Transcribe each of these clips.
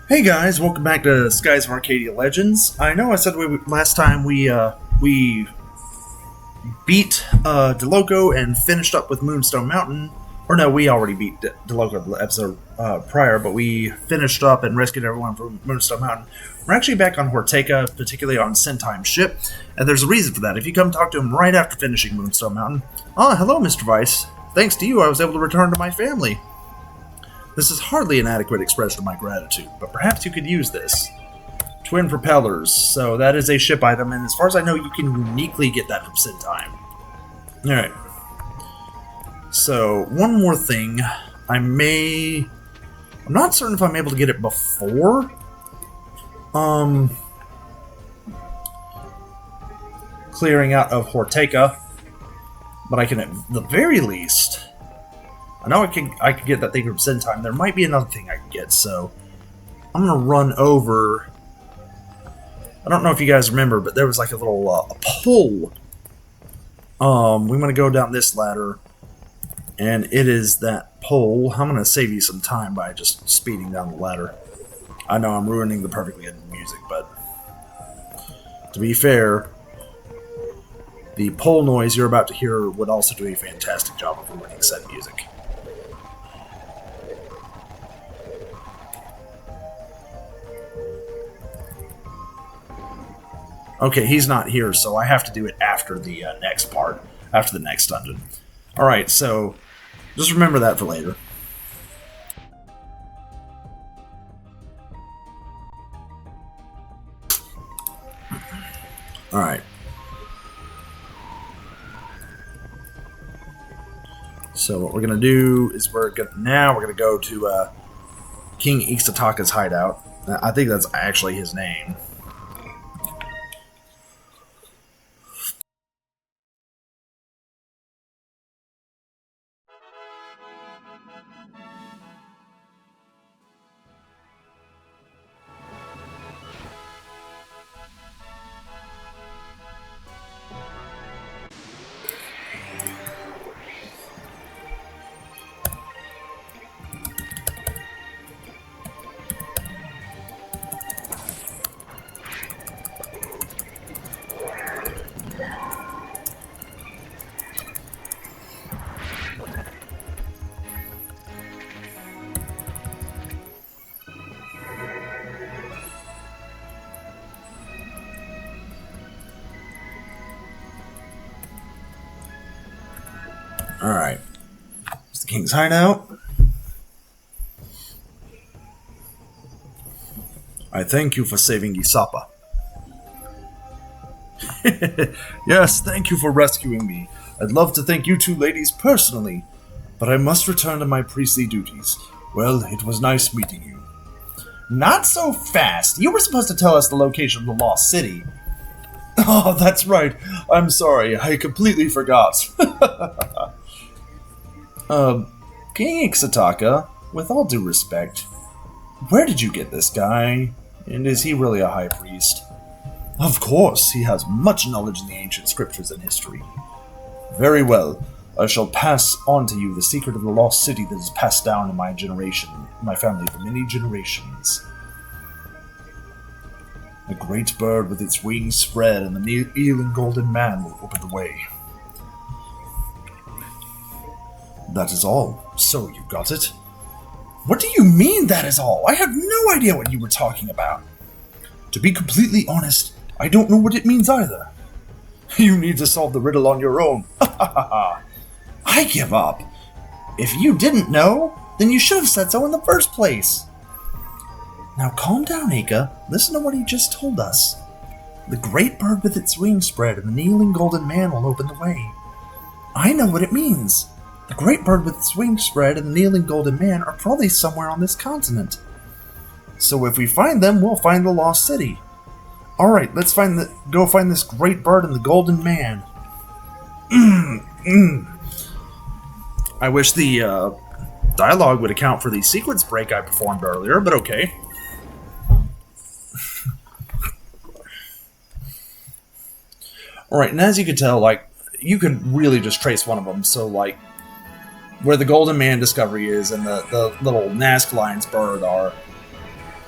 Hey guys, welcome back to Skies of Arcadia Legends. I know I said last time we beat DeLoco and finished up with Moonstone Mountain. Or no, we already beat DeLoco the episode prior, but we finished up and rescued everyone from Moonstone Mountain. We're actually back on Horteca, particularly on Sentime's ship, and there's a reason for that. If you come talk to him right after finishing Moonstone Mountain, hello, Mr. Vice. Thanks to you, I was able to return to my family. This is hardly an adequate expression of my gratitude, but perhaps you could use this. Twin propellers, so that is a ship item, and as far as I know, you can uniquely get that from Sentime. Alright. So, one more thing. I'm not certain if I'm able to get it before. Clearing out of Horteca. But I can, at the very least... I know I could get that thing from Sentime. There might be another thing I can get, so... I'm gonna run over... I don't know if you guys remember, but there was like a little a pole. We want to go down this ladder, and it is that pole. I'm gonna save you some time by just speeding down the ladder. I know I'm ruining the perfectly good music, but to be fair, the pole noise you're about to hear would also do a fantastic job of ruining said music. Okay, he's not here, so I have to do it after the next part, after the next dungeon. Alright, so just remember that for later. Alright. So what we're going to do is we're going to go to King Ixtataka's hideout. I think that's actually his name. Alright. It's the King's hideout. I thank you for saving Isapa. Yes, thank you for rescuing me. I'd love to thank you two ladies personally, but I must return to my priestly duties. Well, it was nice meeting you. Not so fast. You were supposed to tell us the location of the Lost City. Oh, that's right. I'm sorry. I completely forgot. King Ixtataka, with all due respect, where did you get this guy? And is he really a high priest? Of course, he has much knowledge in the ancient scriptures and history. Very well, I shall pass on to you the secret of the lost city that is passed down in my family for many generations. A great bird with its wings spread and the kneeling golden man will open the way. That is all. So you got it? What do you mean, that is all? I have no idea what you were talking about. To be completely honest, I don't know what it means either. You need to solve the riddle on your own. I give up. If you didn't know, then you should have said so in the first place. Now calm down, Aka. Listen to what he just told us. The great bird with its wings spread and the kneeling golden man will open the way. I know what it means. The great bird with its wings spread and the kneeling golden man are probably somewhere on this continent. So if we find them, we'll find the lost city. Alright, let's go find this great bird and the golden man. I wish the dialogue would account for the sequence break I performed earlier, but okay. Alright, and as you can tell, you can really just trace one of them, so, where the Golden Man discovery is and the little Nazca Lion's bird are,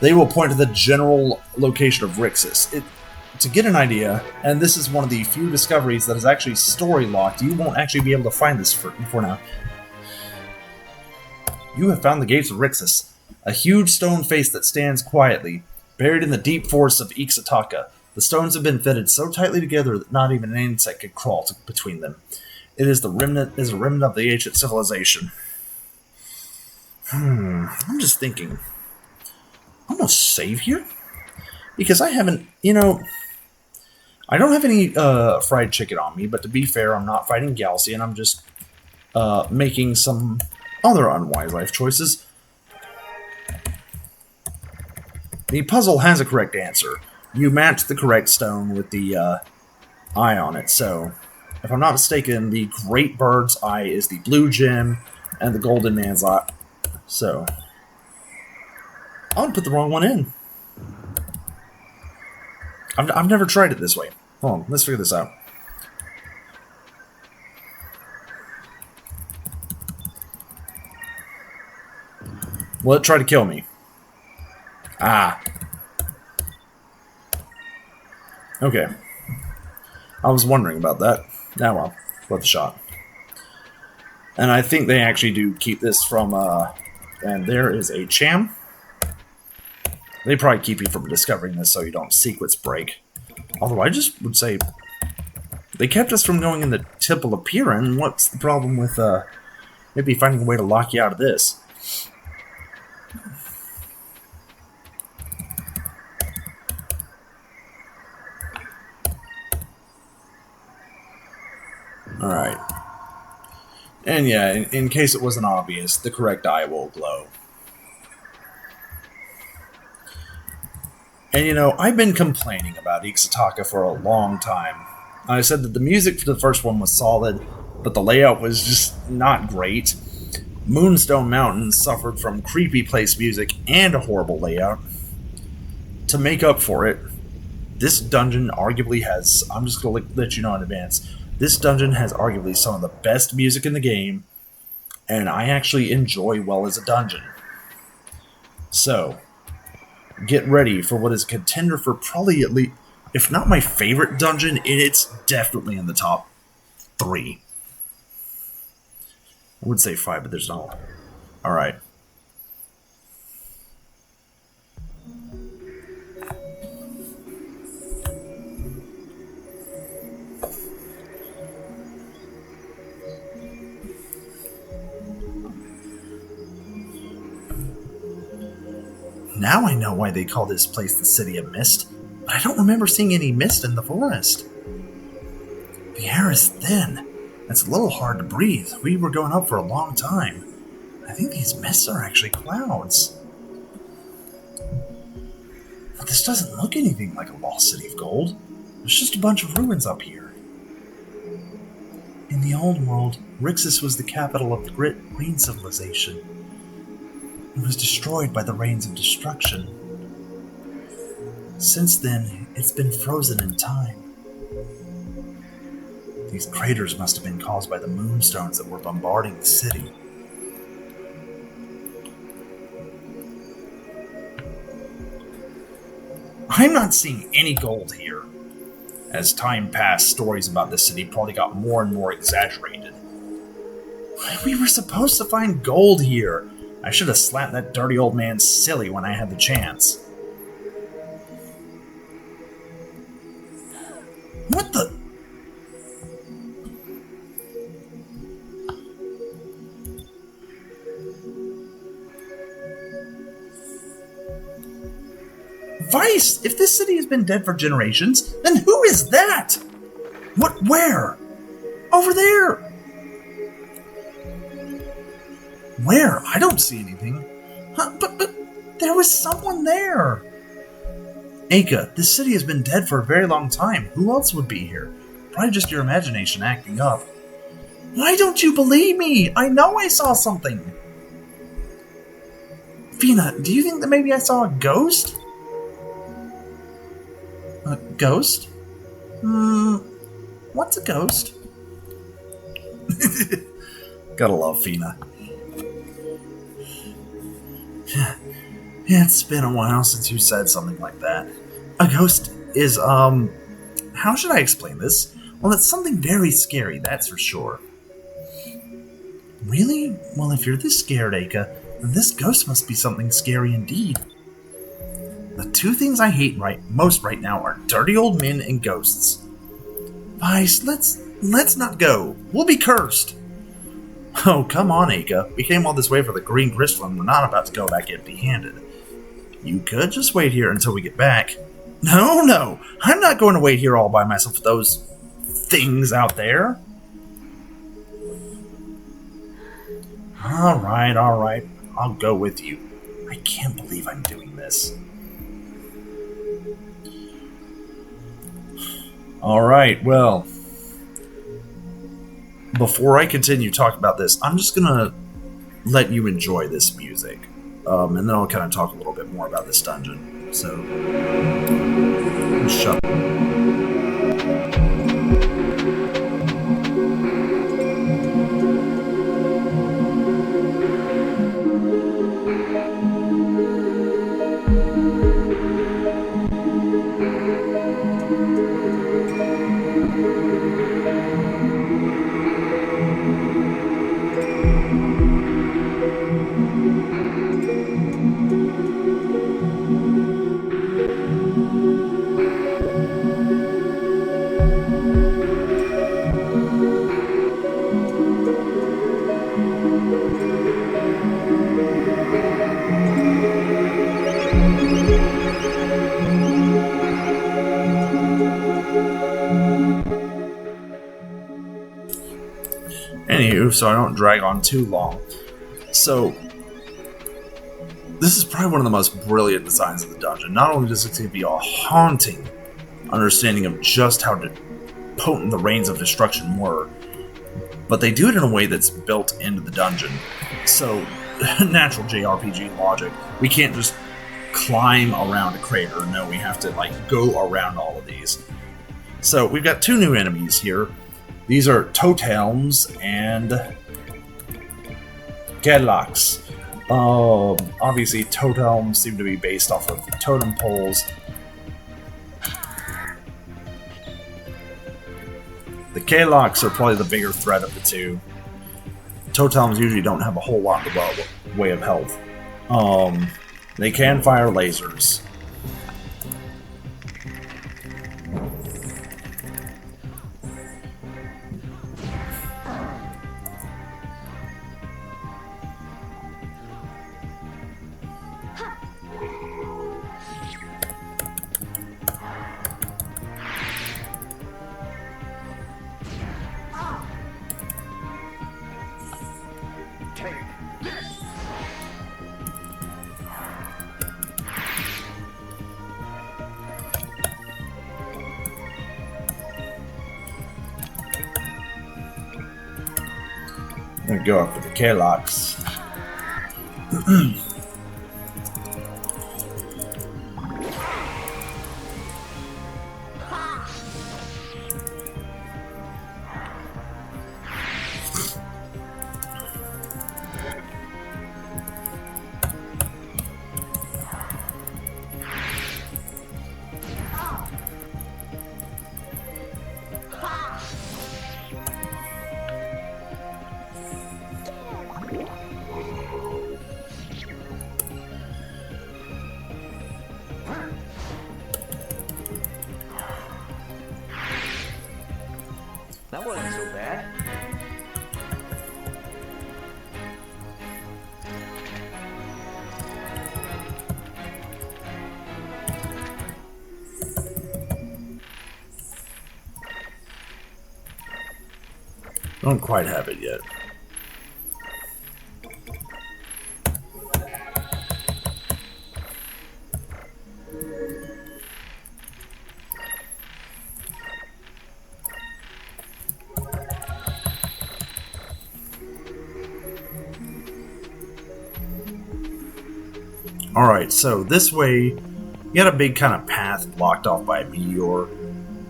They will point to the general location of Rixus. To get an idea, and this is one of the few discoveries that is actually story locked, you won't actually be able to find this for now. You have found the gates of Rixus, a huge stone face that stands quietly, buried in the deep forests of Ixataka. The stones have been fitted so tightly together that not even an insect could crawl between them. It is a remnant of the ancient civilization. I'm just thinking, I'm gonna save here? Because I haven't, I don't have any fried chicken on me, but to be fair, I'm not fighting Galcian, I'm just making some other unwise life choices. The puzzle has a correct answer. You match the correct stone with the eye on it, so if I'm not mistaken, the Great Bird's eye is the blue gem, and the Golden Man's eye. So, I'll put the wrong one in. I've never tried it this way. Hold on, let's figure this out. Will it try to kill me? Ah. Okay. I was wondering about that. Now, well, worth a shot. And I think they actually do keep this from, and there is a Cham. They probably keep you from discovering this so you don't sequence break. Although I just would say, they kept us from going in the Temple of Piran. What's the problem with, maybe finding a way to lock you out of this? Alright. And yeah, in case it wasn't obvious, the correct eye will glow. And I've been complaining about Ixataka for a long time. I said that the music for the first one was solid, but the layout was just not great. Moonstone Mountain suffered from creepy place music and a horrible layout. To make up for it, this dungeon arguably has, I'm just going to let you know in advance, this dungeon has arguably some of the best music in the game, and I actually enjoy well as a dungeon. So, get ready for what is a contender for probably at least, if not my favorite dungeon, it's definitely in the top 3. I would say 5, but there's no. Alright. Now I know why they call this place the City of Mist, but I don't remember seeing any mist in the forest. The air is thin. It's a little hard to breathe. We were going up for a long time. I think these mists are actually clouds. But this doesn't look anything like a lost city of gold. There's just a bunch of ruins up here. In the old world, Rixus was the capital of the Green civilization. It was destroyed by the rains of destruction. Since then, it's been frozen in time. These craters must have been caused by the moonstones that were bombarding the city. I'm not seeing any gold here. As time passed, stories about this city probably got more and more exaggerated. We were supposed to find gold here. I should have slapped that dirty old man silly when I had the chance. What the? Vice! If this city has been dead for generations, then who is that? What? Where? Over there! Where? I don't see anything. Huh, but there was someone there. Aka, this city has been dead for a very long time. Who else would be here? Probably just your imagination acting up. Why don't you believe me? I know I saw something. Fina, do you think that maybe I saw a ghost? A ghost? What's a ghost? Gotta love Fina. It's been a while since you said something like that. A ghost is, how should I explain this? Well, it's something very scary, that's for sure. Really? Well, if you're this scared, Aka, then this ghost must be something scary indeed. The two things I hate most right now are dirty old men and ghosts. Vice, let's not go. We'll be cursed. Oh, come on, Aka. We came all this way for the green crystal and we're not about to go back empty-handed. You could just wait here until we get back. No, I'm not going to wait here all by myself with those things out there. Alright, I'll go with you. I can't believe I'm doing this. Alright, well, before I continue talking about this, I'm just gonna let you enjoy this music. And then I'll kind of talk a little bit more about this dungeon. So, shut up. Anywho, so I don't drag on too long. So, this is probably one of the most brilliant designs of the dungeon. Not only does it give you a haunting understanding of just how potent the rains of destruction were, but they do it in a way that's built into the dungeon. So, natural JRPG logic. We can't just climb around a crater. No, we have to go around all of these. So, we've got two new enemies here. These are totems and Gedlocks. Obviously, totems seem to be based off of totem poles. The Gedlocks are probably the bigger threat of the two. Totems usually don't have a whole lot in the way of health. They can fire lasers. I'm gonna go up for the Gedlocks. That wasn't so bad. Don't quite have it yet. Alright, so this way, you got a big kind of path blocked off by a meteor.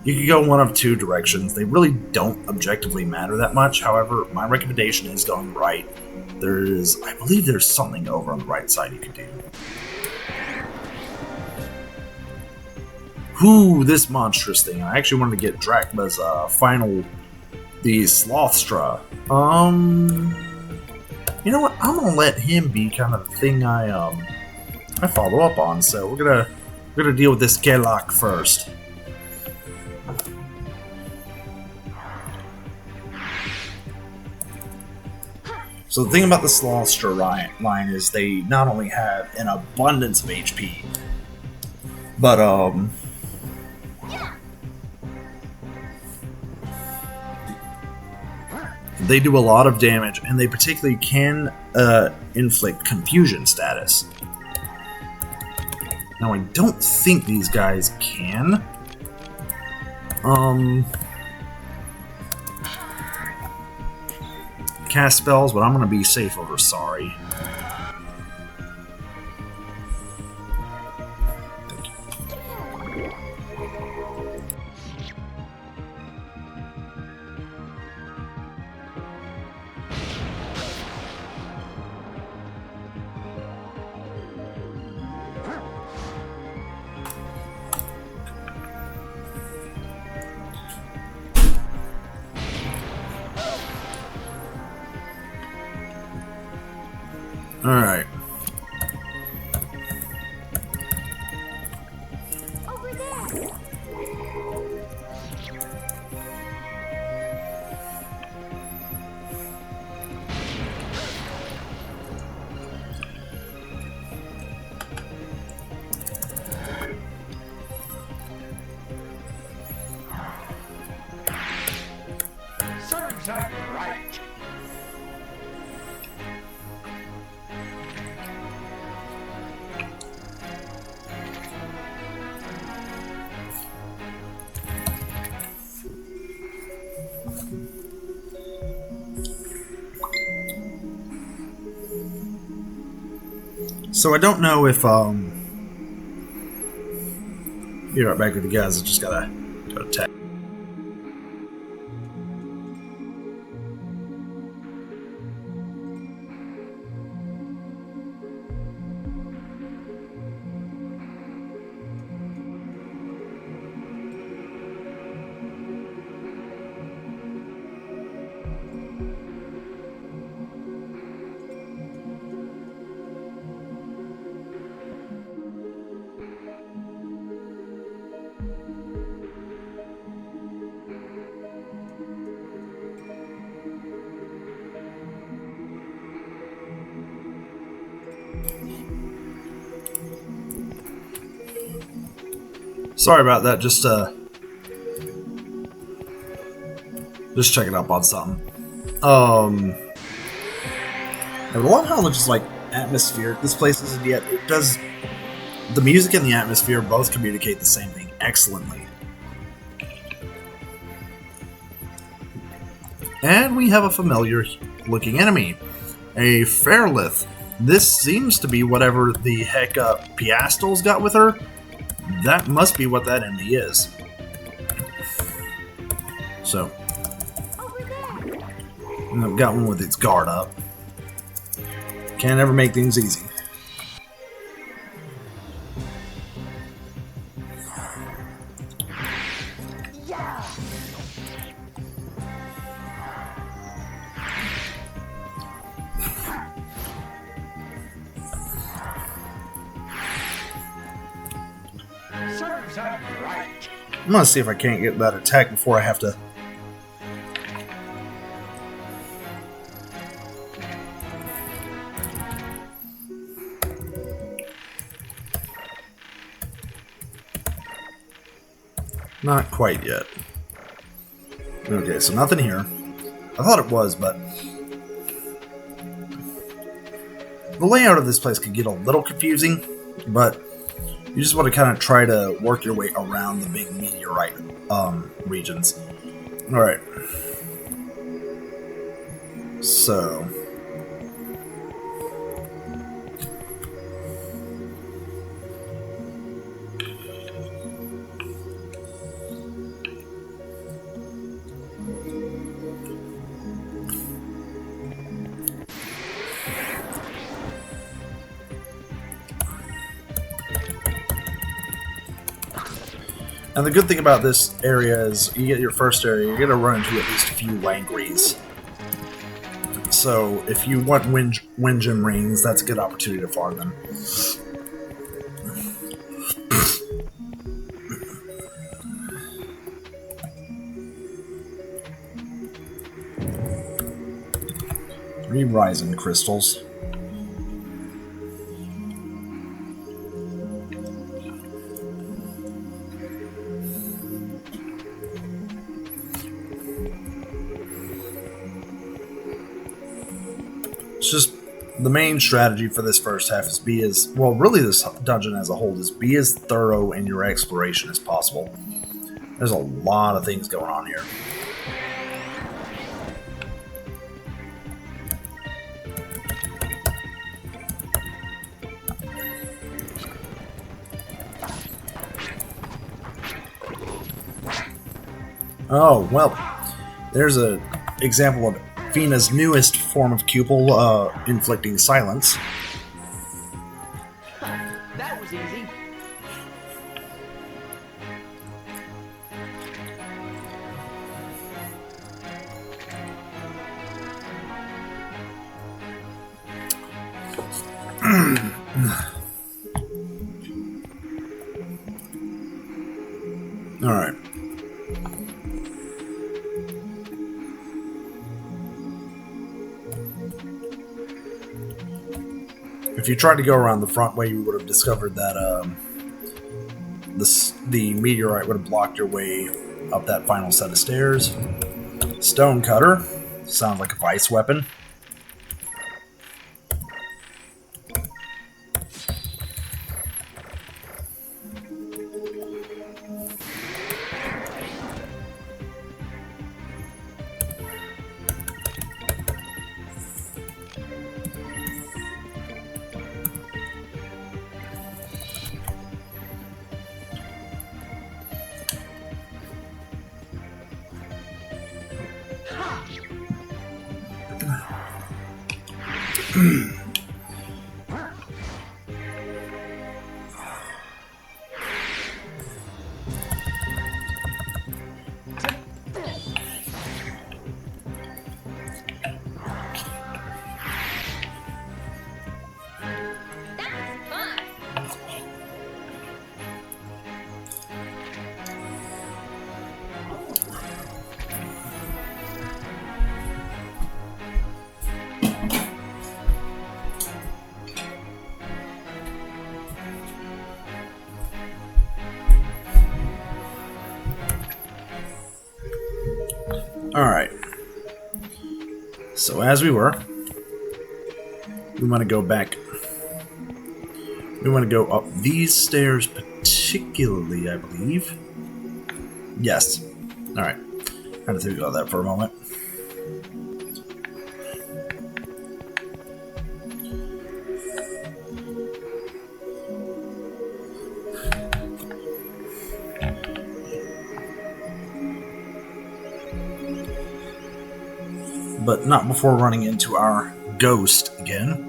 You could go one of two directions. They really don't objectively matter that much. However, my recommendation is going right. I believe there's something over on the right side you could do. Ooh, this monstrous thing. I actually wanted to get Drachma's final, the Slothstra. You know what? I'm gonna let him be kind of the thing I follow up on. So we're gonna deal with this Kellock first. So the thing about the Slothstra line is they not only have an abundance of HP, but they do a lot of damage, and they particularly can inflict confusion status. Now I don't think these guys can. Cast spells, but I'm gonna be safe over sorry. Alright. Over there. Serves up right. So I don't know if be right back with you guys. I just gotta check. Sorry about that. Just checking up on something. I love how just like atmospheric this place is, and yet it does. The music and the atmosphere both communicate the same thing excellently. And we have a familiar-looking enemy, a Fairlith. This seems to be whatever the heck Piastel's got with her. That must be what that enemy is. So, I've got one with its guard up. Can't ever make things easy. Serves up right. I'm gonna see if I can't get that attack before I have to. Not quite yet. Okay, so nothing here. I thought it was, but the layout of this place could get a little confusing, but you just want to kind of try to work your way around the big meteorite regions. Alright. So. And the good thing about this area is you get your first area, you're going to run into at least a few Langries. So if you want wind gem rings, that's a good opportunity to farm them. Three Rising Crystals. It's just the main strategy for this first half is be as well. Really, this dungeon as a whole is be as thorough in your exploration as possible. There's a lot of things going on here. Oh well, there's an example of Fina's newest form of Cupel, inflicting silence. That was easy. All right. If you tried to go around the front way, you would have discovered that the meteorite would have blocked your way up that final set of stairs. Stone Cutter. Sounds like a vice weapon. Alright. So as we were, we want to go back. We want to go up these stairs particularly, I believe. Yes. Alright. I had to think about that for a moment. But not before running into our ghost again.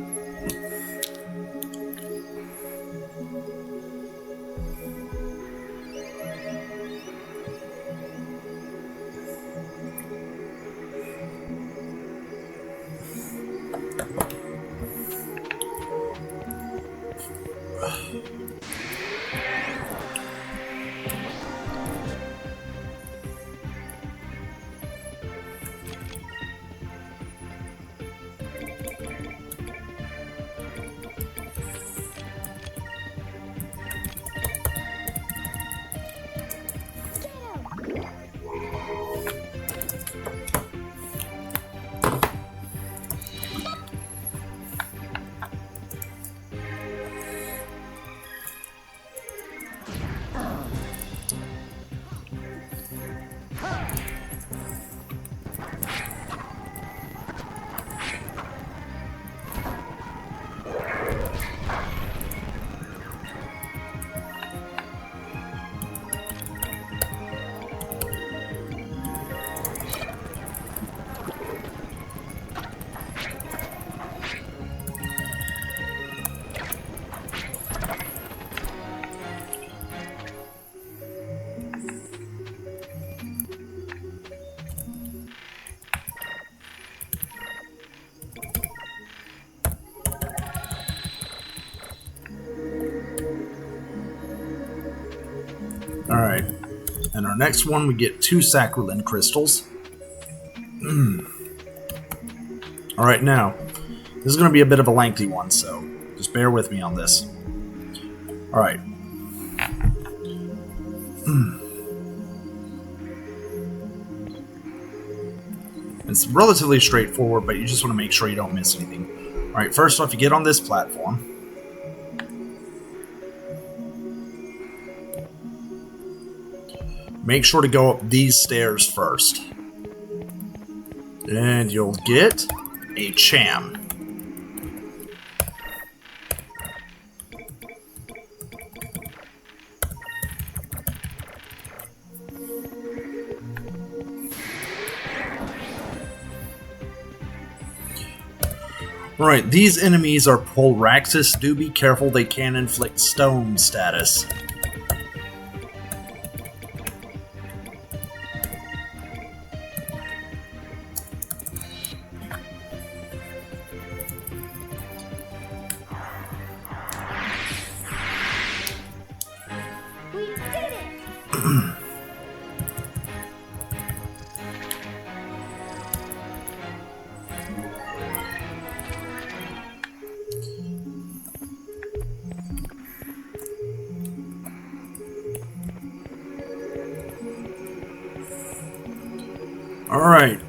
Alright. And our next one, we get 2 Sacralin crystals. Alright, now, this is going to be a bit of a lengthy one, so just bear with me on this. Alright. It's relatively straightforward, but you just want to make sure you don't miss anything. Alright, first off, you get on this platform. Make sure to go up these stairs first. And you'll get a Cham. Alright, these enemies are Polraxis. Do be careful, they can inflict stone status. We did it! Alright.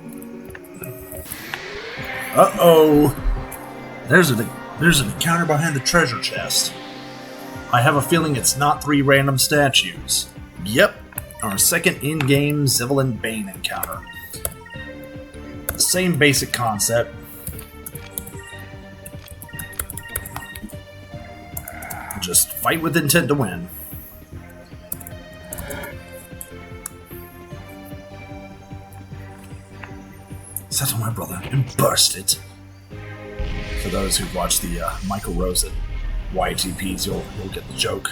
Uh-oh. There's an encounter behind the treasure chest. I have a feeling it's not 3 random statues. Yep, our second in-game Zivelin Bane encounter. Same basic concept. Just fight with intent to win. Settle my brother and burst it. For those who've watched the Michael Rose at YTPs, you'll get the joke.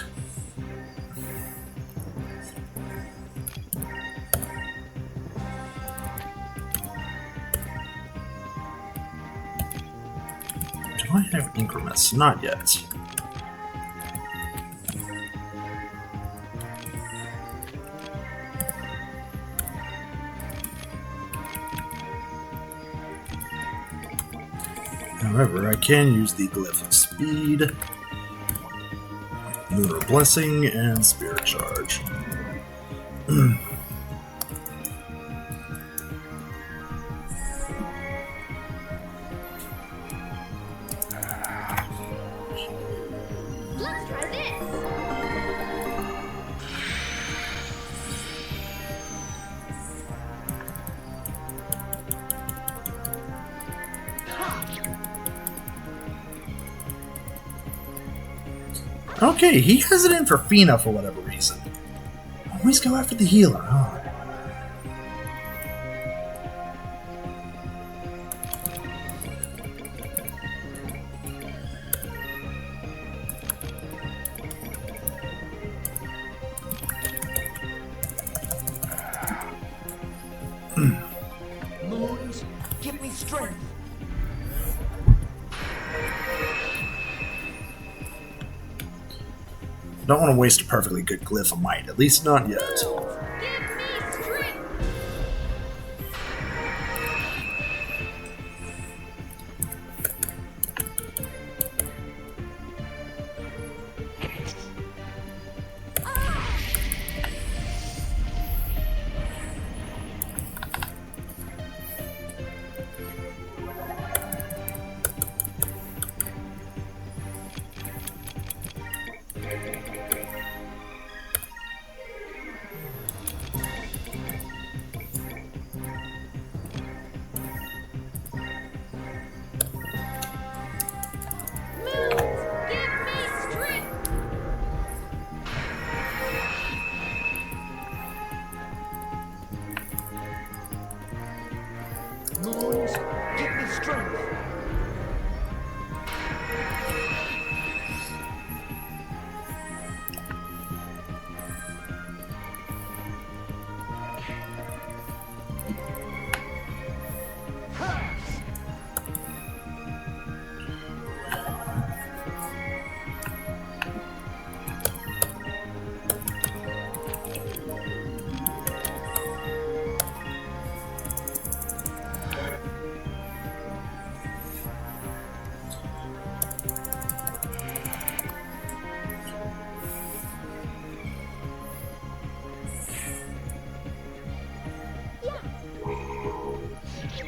Do I have increments? Not yet. However, I can use the Glyph of Speed, Lunar Blessing, and Spirit Charge. Let's try this! Okay, he has it in for Fina for whatever reason. Always go after the healer, huh? Moons, give me strength. Don't want to waste a perfectly good Glyph of Might, at least not yet. Give me strength!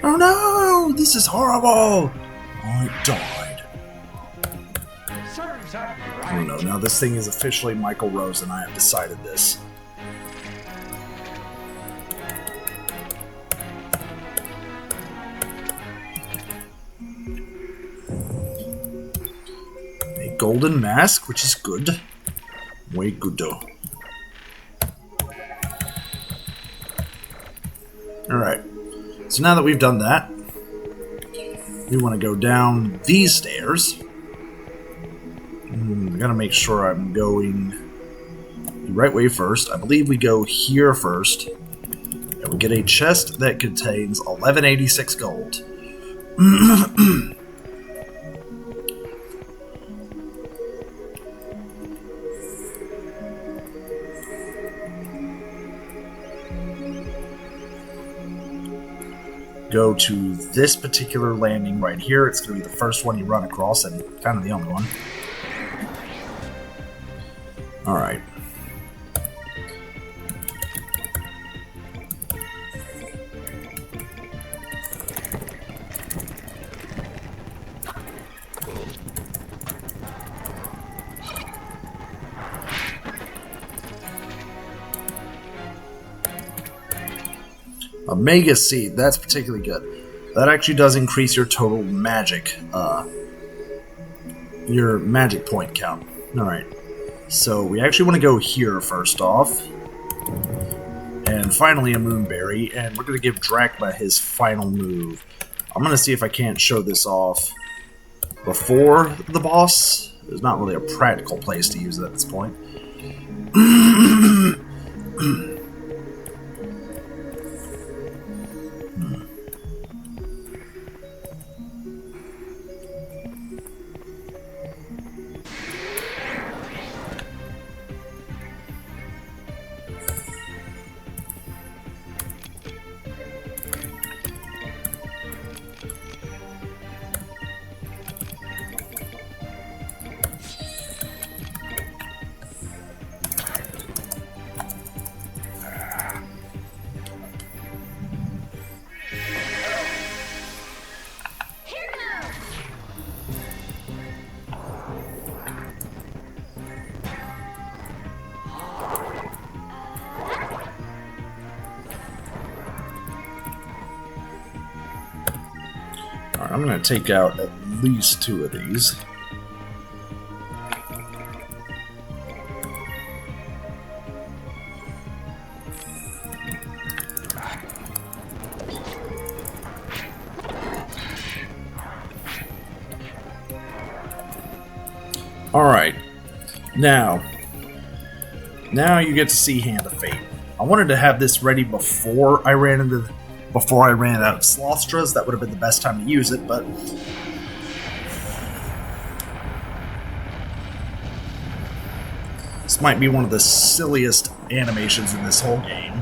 Oh no! This is horrible! I died. Serves up Oh right. no, now this thing is officially Michael Rose and I have decided this. A golden mask, which is good. Way good though. Alright, so now that we've done that, we want to go down these stairs. I gotta make sure I'm going the right way first. I believe we go here first, and we get a chest that contains 1186 gold. Go to this particular landing right here. It's going to be the first one you run across and kind of the only one. Alright. A Mega Seed, that's particularly good. That actually does increase your total magic, your magic point count. Alright, so we actually want to go here first off. And finally a Moonberry, and we're going to give Drachma his final move. I'm going to see if I can't show this off before the boss. There's not really a practical place to use it at this point. I'm going to take out at least 2 of these. Alright. Now you get to see Hand of Fate. I wanted to have this ready before I ran out of Slothstras. That would have been the best time to use it, but this might be one of the silliest animations in this whole game.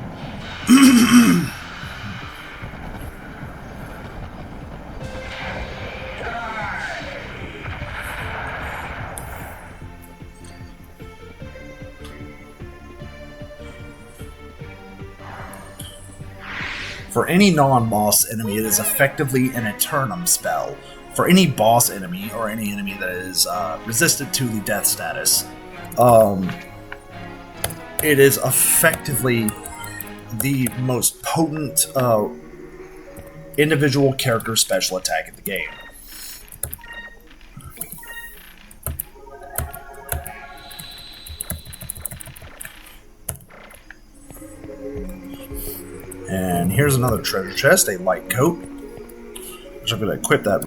For any non-boss enemy, it is effectively an Eternum spell. For any boss enemy, or any enemy that is resistant to the death status, it is effectively the most potent individual character special attack in the game. And here's another treasure chest, a light coat, which I'm going to equip that.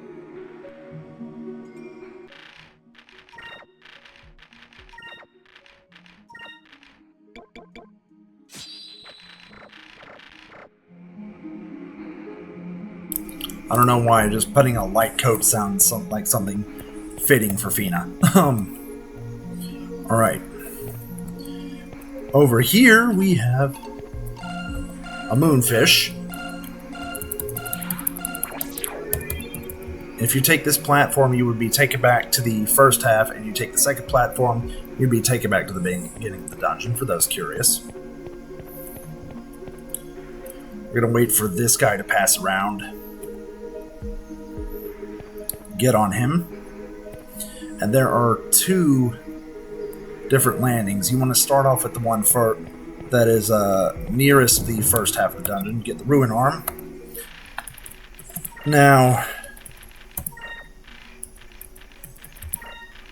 I don't know why, just putting a light coat sounds like something fitting for Fina. Alright. Over here we have a moonfish. If you take this platform, you would be taken back to the first half, and you take the second platform, you'd be taken back to the beginning of the dungeon, for those curious. We're going to wait for this guy to pass around. get on him. And there are 2 different landings. You want to start off with the one that is nearest the first half of the dungeon. Get the ruin arm. Now,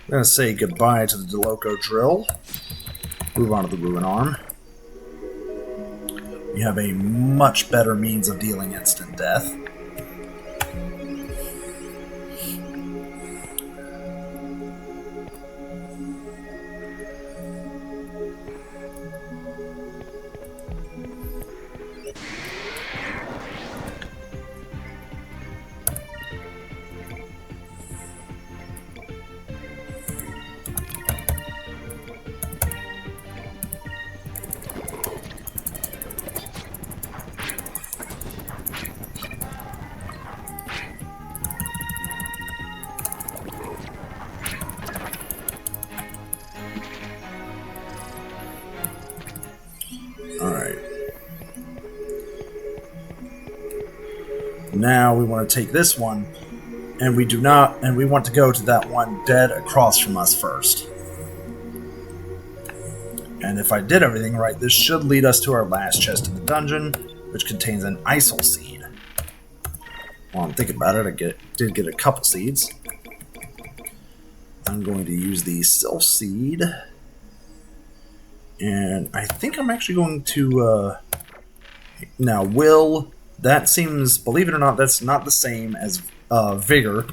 I'm going to say goodbye to the Deloco drill. Move on to the ruin arm. You have a much better means of dealing instant death. Alright. Now we want to take this one, and we want to go to that one dead across from us first. And if I did everything right, this should lead us to our last chest in the dungeon, which contains an Isol seed. While I'm thinking about it, I did get a couple seeds. I'm going to use the Sylph seed. And I think I'm actually going to, now, that seems, believe it or not, that's not the same as Vigor.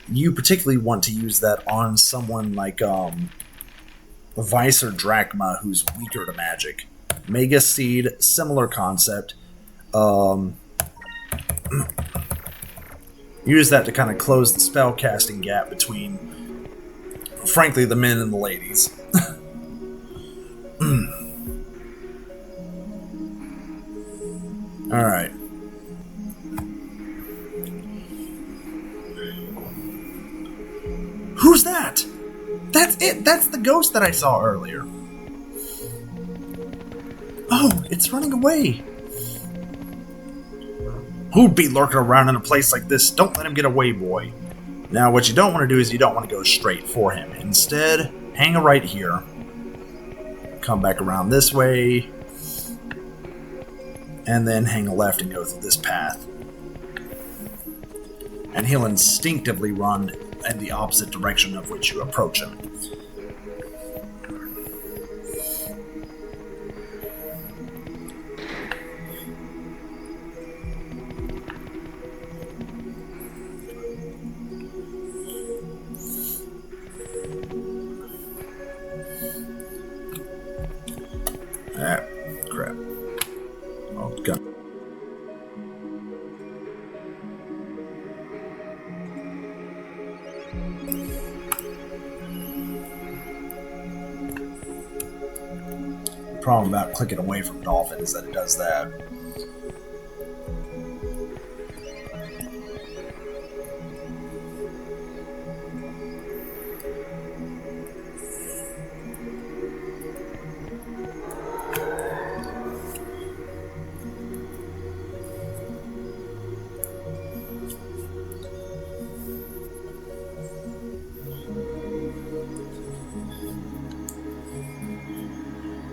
You particularly want to use that on someone like Vice or Drachma, who's weaker to magic. Mega Seed, similar concept. Use that to kind of close the spell casting gap between, frankly, the men and the ladies. Alright. Who's that? That's it! That's the ghost that I saw earlier. Oh, it's running away. Who'd be lurking around in a place like this? Don't let him get away, boy. Now, what you don't want to do is you don't want to go straight for him. Instead, hang a right here. Come back around this way. And then hang a left and go through this path. And he'll instinctively run in the opposite direction of which you approach him. Ah, crap. Oh, God. The problem about clicking away from Dolphin is that it does that.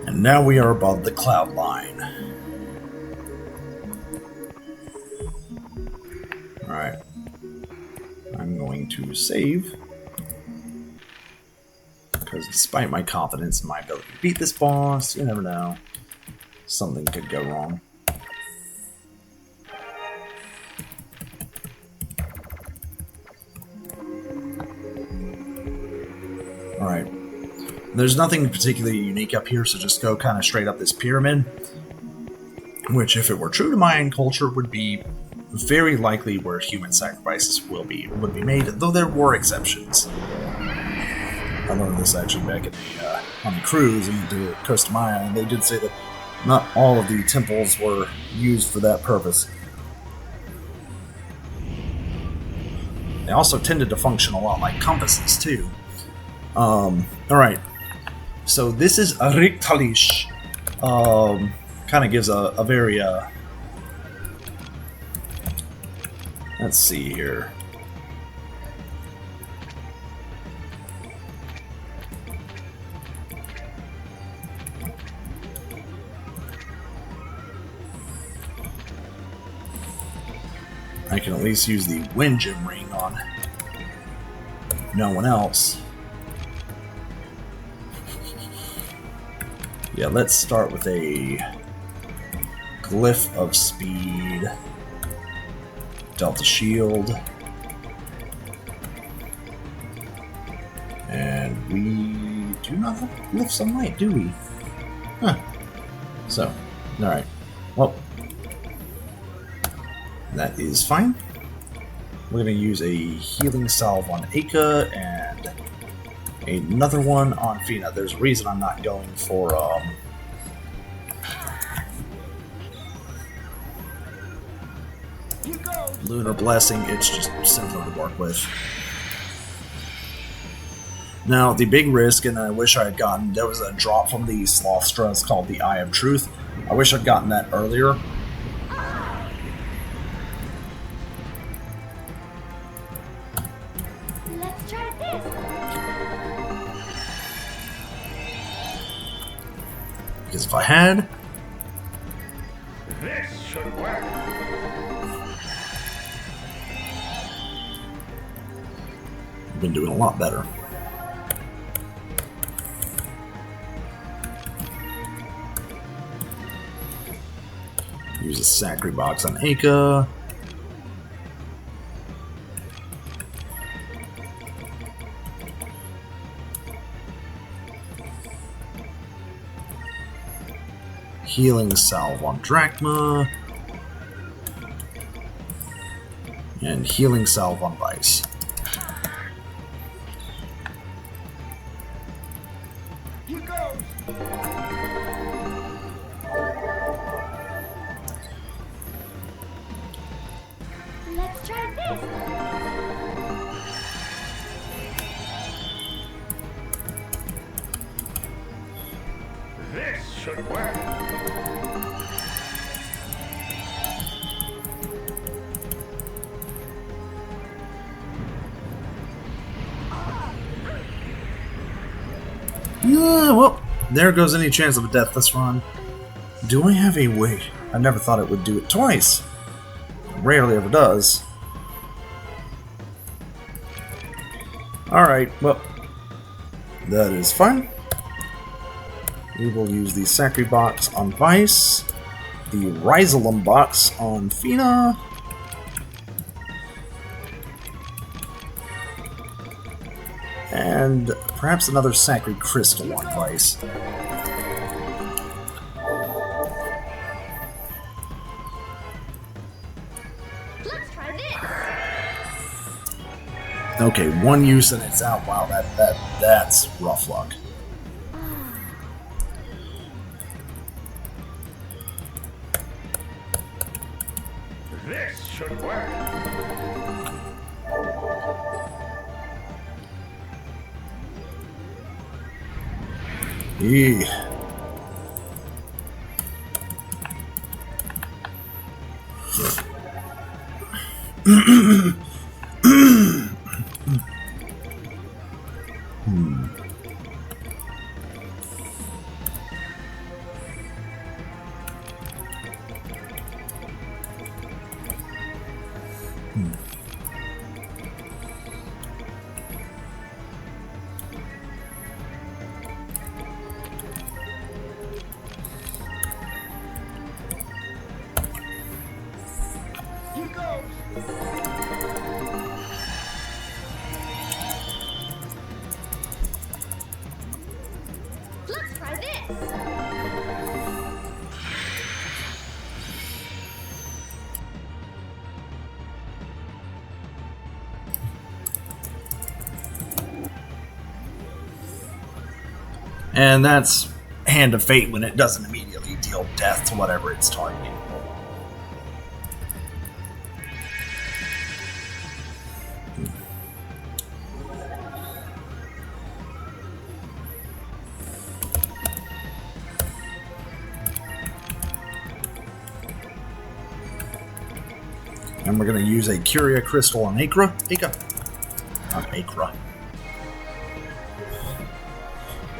And now we are above the cloud line. Alright. I'm going to save. Because despite my confidence in my ability to beat this boss, you never know. Something could go wrong. Alright. There's nothing particularly unique up here, so just go kind of straight up this pyramid. Which, if it were true to Mayan culture, would be very likely where human sacrifices would be made, though there were exceptions. I learned this actually back on the cruise into Costa Maya, and they did say that not all of the temples were used for that purpose. They also tended to function a lot like compasses, too. Alright. So this is Riktalish. Kind of gives a very, let's see here. I can at least use the wind gem ring on no one else. Yeah, let's start with a Glyph of Speed, Delta Shield, and we do not have Glyphs of Might, do we? Huh. So, alright. Well, that is fine. We're going to use a Healing Salve on Aka and another one on Fina. There's a reason I'm not going for Lunar Blessing. It's just simpler to work with. Now, the big risk, and I wish I had gotten, there was a drop from the Slothstra, it's called the Eye of Truth. I wish I'd gotten that earlier. Let's try this. Because if I had, This should work. I've been doing a lot better. Use a Sacri Box on Aka. Healing Salve on Drachma. And Healing Salve on Vice. Here goes. Let's try this. This should work. Yeah, well, there goes any chance of a deathless run. Do I have a way? I never thought it would do it twice. Rarely ever does. Alright, well, that is fine. We will use the Sacri Box on Vice, the Rhizolum Box on Fina, and perhaps another Sacri Crystal on Vice. Let's try this. Okay, one use and it's out. Wow, that's rough luck. This should work. Eee. Here goes. Let's try this. And that's Hand of Fate when it doesn't immediately deal death to whatever it's targeting. And we're going to use a Curia Crystal on Aka. On Aka.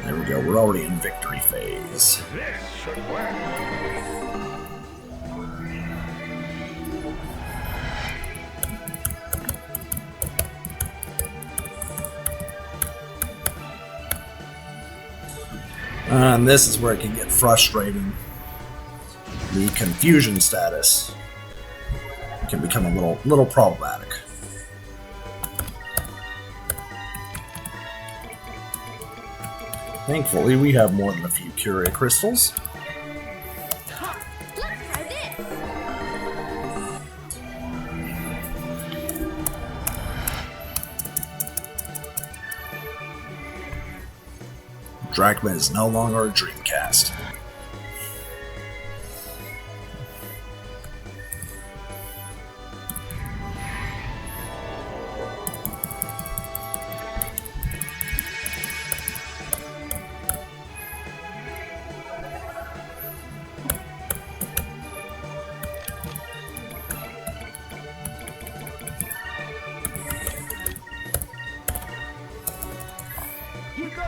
There we go, we're already in victory phase. This should work. And this is where it can get frustrating. The confusion status can become a little problematic. Thankfully, we have more than a few Curia crystals. Let's try this. Drachma is no longer a Dreamcast. You go.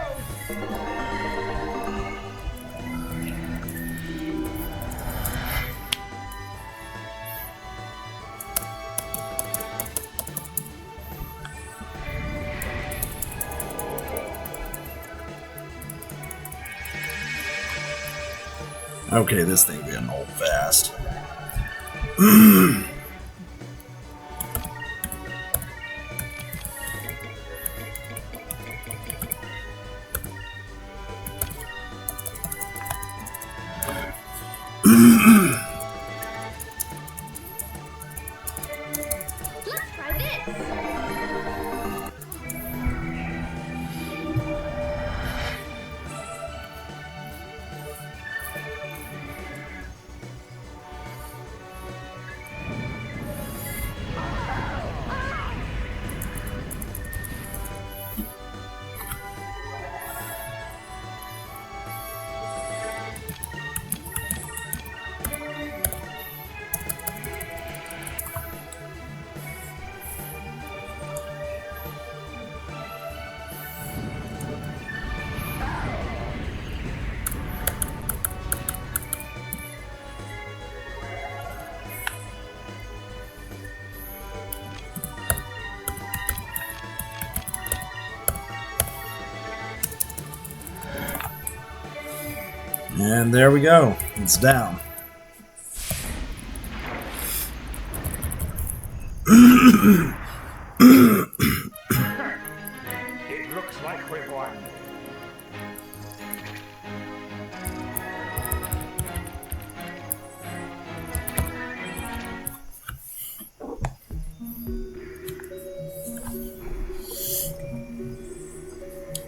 Okay, this thing getting old fast. Let's try this. And there we go. It's down. It looks like we've won.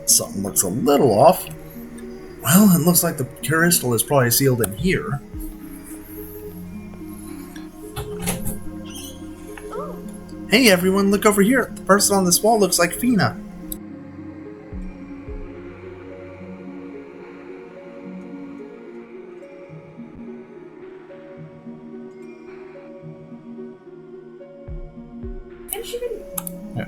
Something looks a little off. Well, it looks like the crystal is probably sealed in here. Hey everyone, look over here. The person on this wall looks like Fina. Yeah.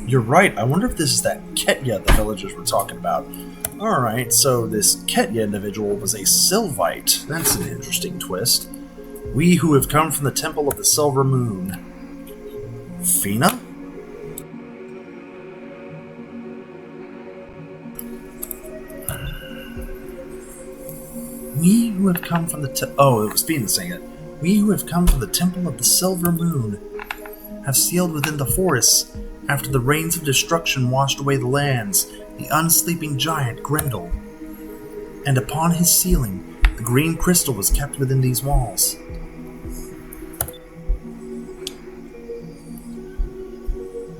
You're right. I wonder if this is that Ketya the villagers were talking about. Alright, so this Ketya individual was a Sylvite. That's an interesting twist. We who have come from the Temple of the Silver Moon. Fina? We who have come from the oh, it was Fina saying it. We who have come from the Temple of the Silver Moon have sealed within the forests after the rains of destruction washed away the lands, the unsleeping giant Grendel. And upon his sealing, the green crystal was kept within these walls.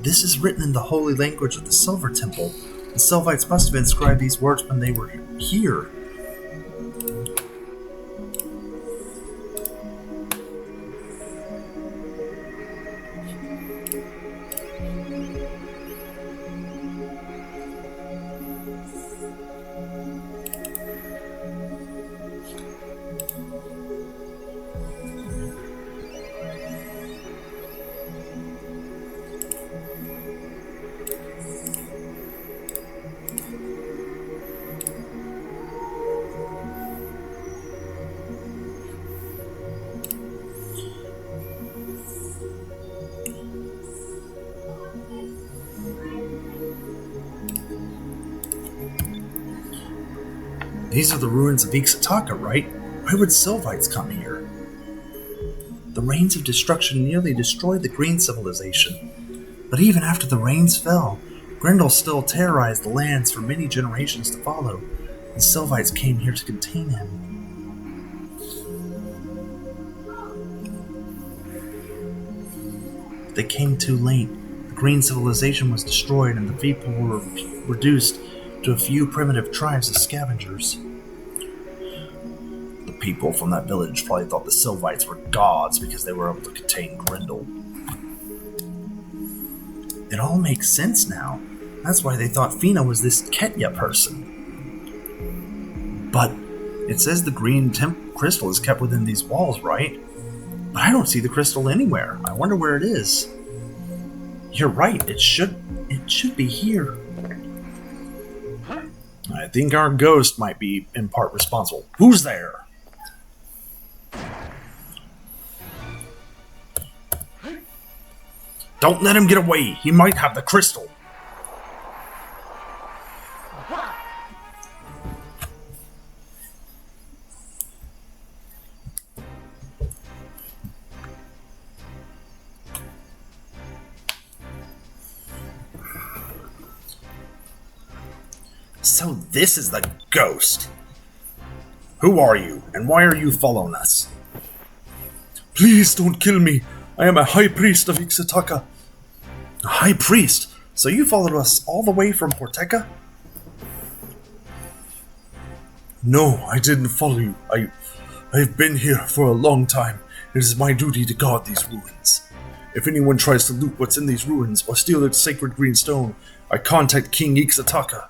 This is written in the holy language of the Silver Temple. The Sylvites must have inscribed these words when they were here. These are the ruins of Ixataka, right? Why would Sylvites come here? The rains of destruction nearly destroyed the green civilization. But even after the rains fell, Grendel still terrorized the lands for many generations to follow. The Sylvites came here to contain him. They came too late. The green civilization was destroyed and the people were reduced to a few primitive tribes of scavengers. The people from that village probably thought the Sylvites were gods because they were able to contain Grendel. It all makes sense now. That's why they thought Fina was this Ketya person. But it says the green crystal is kept within these walls, right? But I don't see the crystal anywhere. I wonder where it is. You're right, it should be here. I think our ghost might be in part responsible. Who's there? Don't let him get away. He might have the crystal. So this is the ghost. Who are you, and why are you following us? Please don't kill me. I am a high priest of Ixataka. A high priest? So you followed us all the way from Porteca? No, I didn't follow you. I've been here for a long time. It is my duty to guard these ruins. If anyone tries to loot what's in these ruins or steal its sacred green stone, I contact King Ixataka.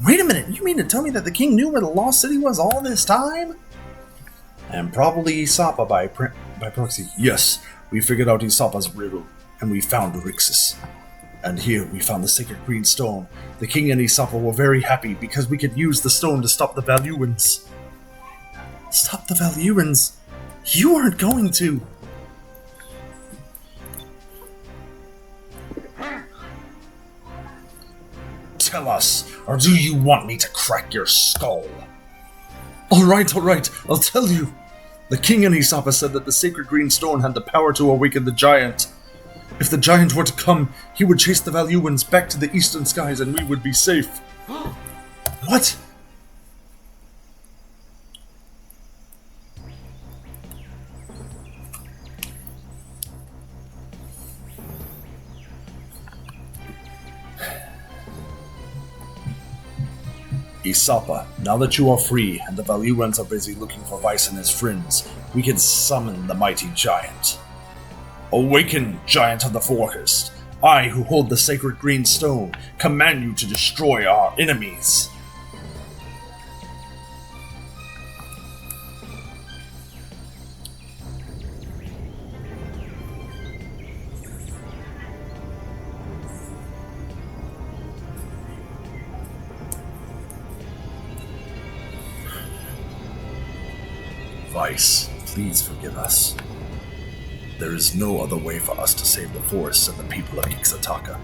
Wait a minute, you mean to tell me that the king knew where the lost city was all this time? And probably Isapa by proxy. Yes, we figured out Isapa's riddle, and we found Rixus. And here we found the sacred green stone. The king and Isapa were very happy because we could use the stone to stop the Valuans. Stop the Valuans? You aren't going to. Tell us, or do you want me to crack your skull? Alright, I'll tell you. The king and Isapa said that the sacred green stone had the power to awaken the giant. If the giant were to come, he would chase the Valuans back to the eastern skies and we would be safe. What? Isapa, now that you are free and the Valuans are busy looking for Vice and his friends, we can summon the mighty giant. Awaken, giant of the forest. I, who hold the sacred green stone, command you to destroy our enemies. Vice, please forgive us. There is no other way for us to save the forests and the people of Ixataka.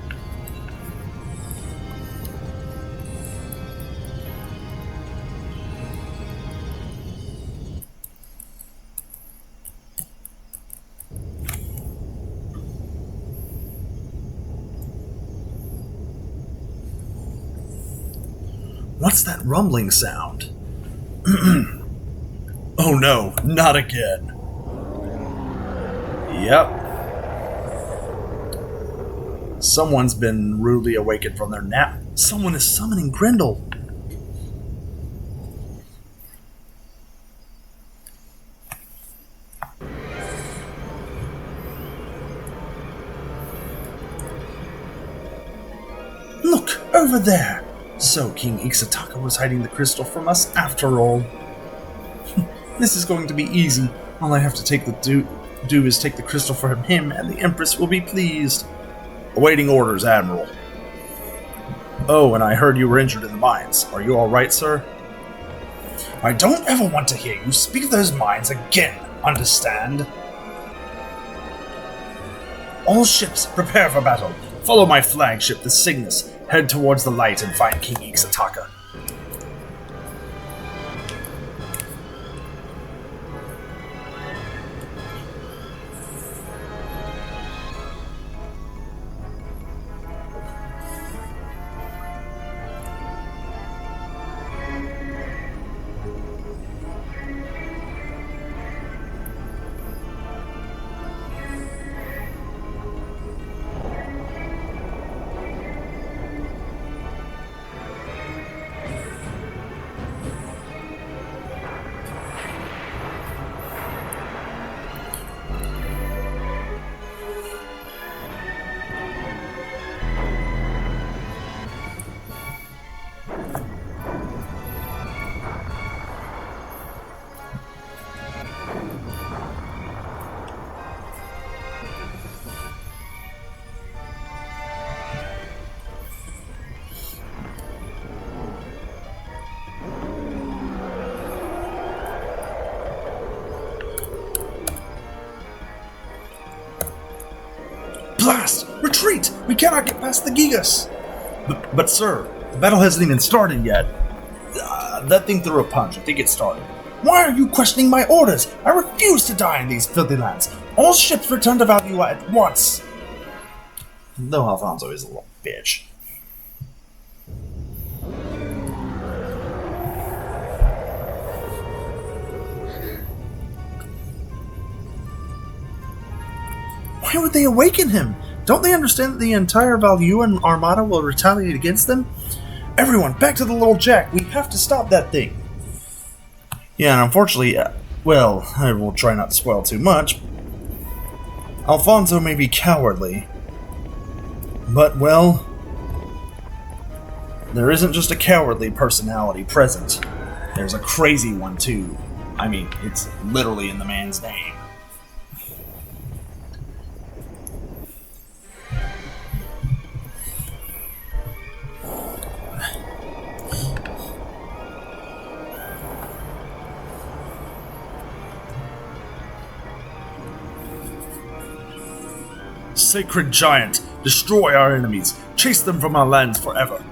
What's that rumbling sound? Oh no, not again. Yep. Someone's been rudely awakened from their nap. Someone is summoning Grendel. Look, over there. So King Ixataka was hiding the crystal from us after all. This is going to be easy. All I have to do is take the crystal from him, and the Empress will be pleased. Awaiting orders, Admiral. Oh, and I heard you were injured in the mines. Are you all right, sir? I don't ever want to hear you speak of those mines again, understand? All ships, prepare for battle. Follow my flagship, the Cygnus. Head towards the light and find King Ixataka. Blast! Retreat! We cannot get past the Gigas! But sir, the battle hasn't even started yet. That thing threw a punch. I think it started. Why are you questioning my orders? I refuse to die in these filthy lands. All ships return to Valua at once. Though Alfonso is a little bitch. Why would they awaken him? Don't they understand that the entire Valuan armada will retaliate against them? Everyone, back to the little jack. We have to stop that thing. Yeah, and unfortunately, well, I will try not to spoil too much. Alfonso may be cowardly, but, well, there isn't just a cowardly personality present. There's a crazy one, too. I mean, it's literally in the man's name. Sacred giant, destroy our enemies, chase them from our lands forever.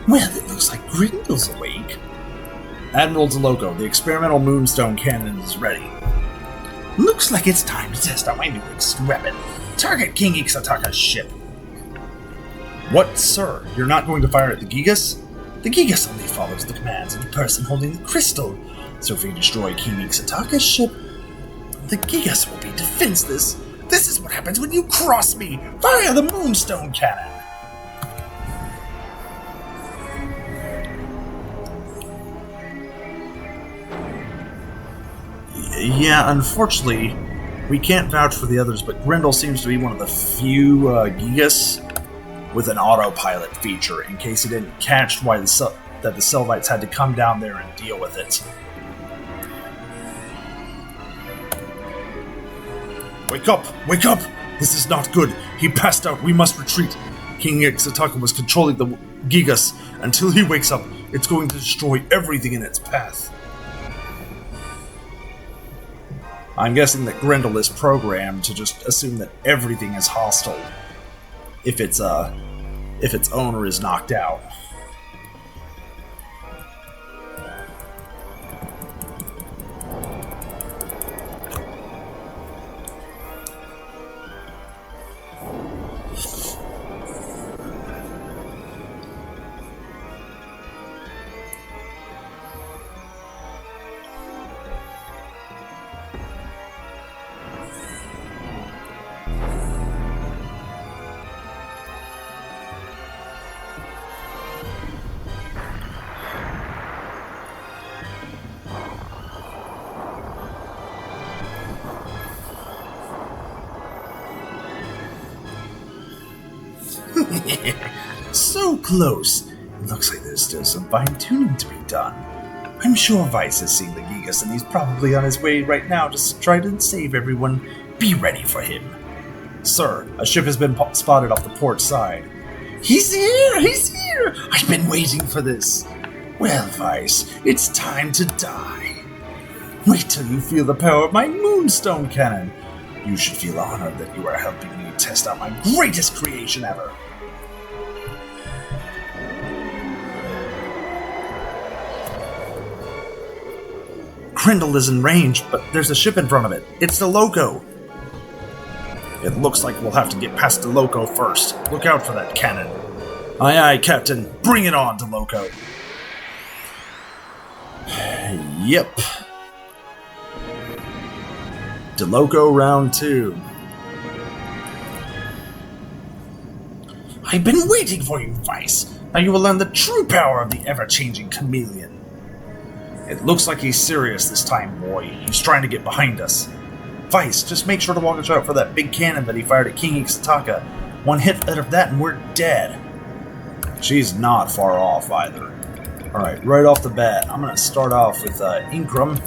Well, it looks like Grendel's awake. Admiral DeLoco, the experimental moonstone cannon is ready. Looks like it's time to test out my newest weapon. Target King Ixataka's ship. What, sir? You're not going to fire at the Gigas? The Gigas only follows the commands of the person holding the crystal. So if you destroy King Ixataka's ship, the Gigas will be defenseless. This is what happens when you cross me! Fire the Moonstone Cannon! Yeah, unfortunately, we can't vouch for the others, but Grendel seems to be one of the few Gigas with an autopilot feature, in case he didn't catch why that the Selvites had to come down there and deal with it. Wake up! Wake up! This is not good. He passed out. We must retreat. King Ixataka was controlling the Gigas. Until he wakes up, it's going to destroy everything in its path. I'm guessing that Grendel is programmed to just assume that everything is hostile if its owner is knocked out. So close. It looks like there's still some fine-tuning to be done. I'm sure Vice has seen the Gigas and he's probably on his way right now to try to save everyone. Be ready for him. Sir, a ship has been spotted off the port side. He's here! He's here! I've been waiting for this. Well, Vice, it's time to die. Wait till you feel the power of my Moonstone Cannon. You should feel honored that you are helping me test out my greatest creation ever. Grendel is in range, but there's a ship in front of it. It's the Loco. It looks like we'll have to get past the Loco first. Look out for that cannon. Aye aye, Captain. Bring it on, DeLoco. Yep. DeLoco round 2. I've been waiting for you, Vice. Now you will learn the true power of the ever-changing chameleon. It looks like he's serious this time, boy. He's trying to get behind us. Vice, just make sure to watch out for that big cannon that he fired at King Ixataka. One hit out of that and we're dead. She's not far off either. Alright, right off the bat, I'm going to start off with Inkram.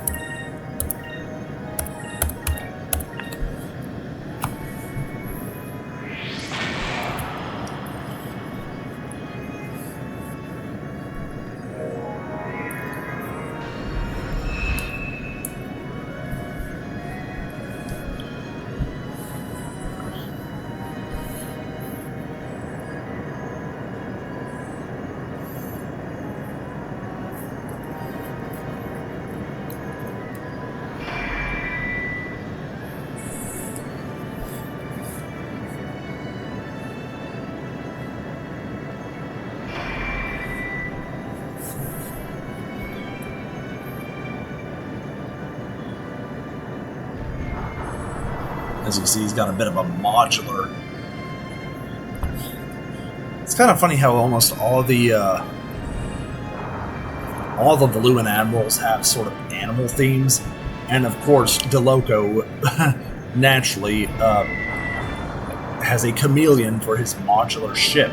As you can see, he's got a bit of a modular. It's kind of funny how almost all the Valuan admirals have sort of animal themes, and of course, DeLoco naturally has a chameleon for his modular ship.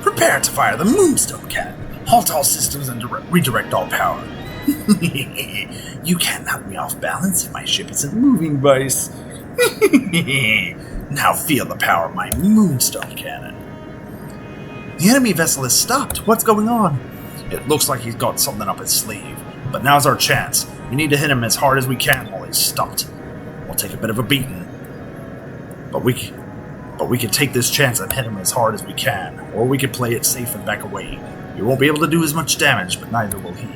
Prepare to fire the Moonstone Cannon. Halt all systems and redirect all power. You can't knock me off balance if my ship isn't moving, Vice. Now feel the power of my Moonstone Cannon. The enemy vessel has stopped. What's going on? It looks like he's got something up his sleeve. But now's our chance. We need to hit him as hard as we can while he's stopped. We'll take a bit of a beating. But we can take this chance and hit him as hard as we can. Or we can play it safe and back away. We won't be able to do as much damage, but neither will he.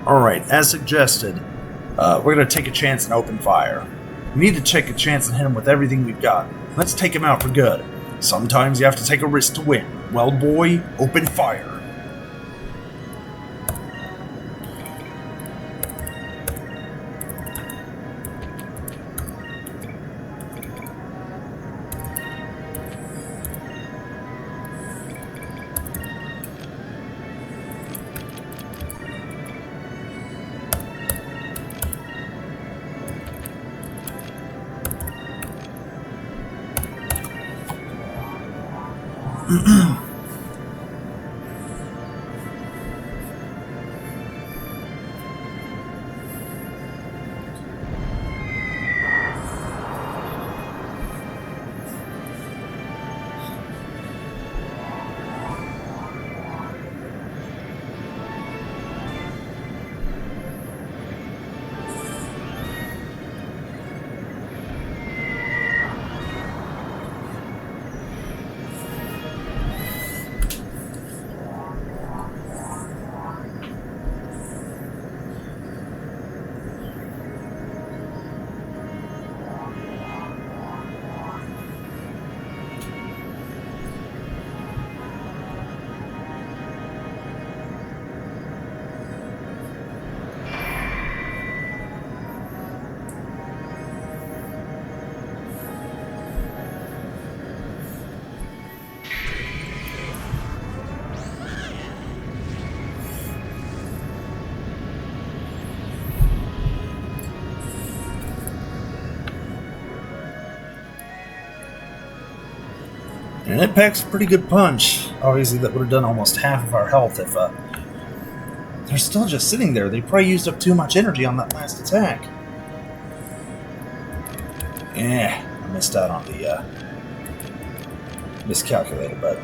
Alright, as suggested, we're going to take a chance and open fire. We need to take a chance and hit him with everything we've got. Let's take him out for good. Sometimes you have to take a risk to win. Well, boy, open fire. And it packs a pretty good punch. Obviously, that would have done almost half of our health if they're still just sitting there. They probably used up too much energy on that last attack. I missed out on the miscalculated, but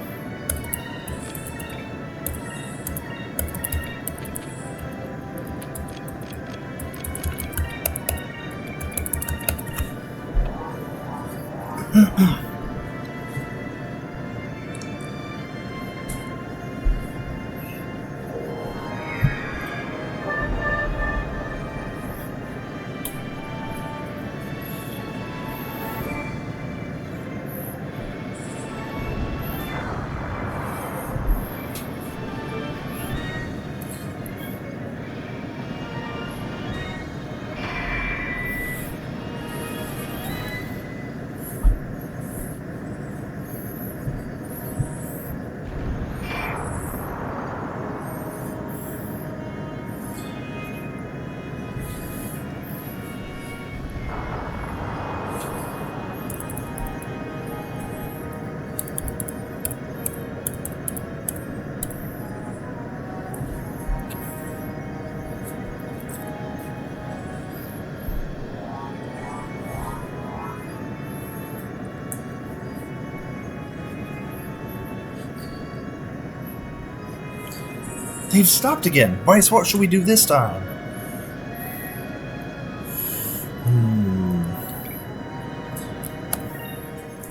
they've stopped again. Vice, what should we do this time?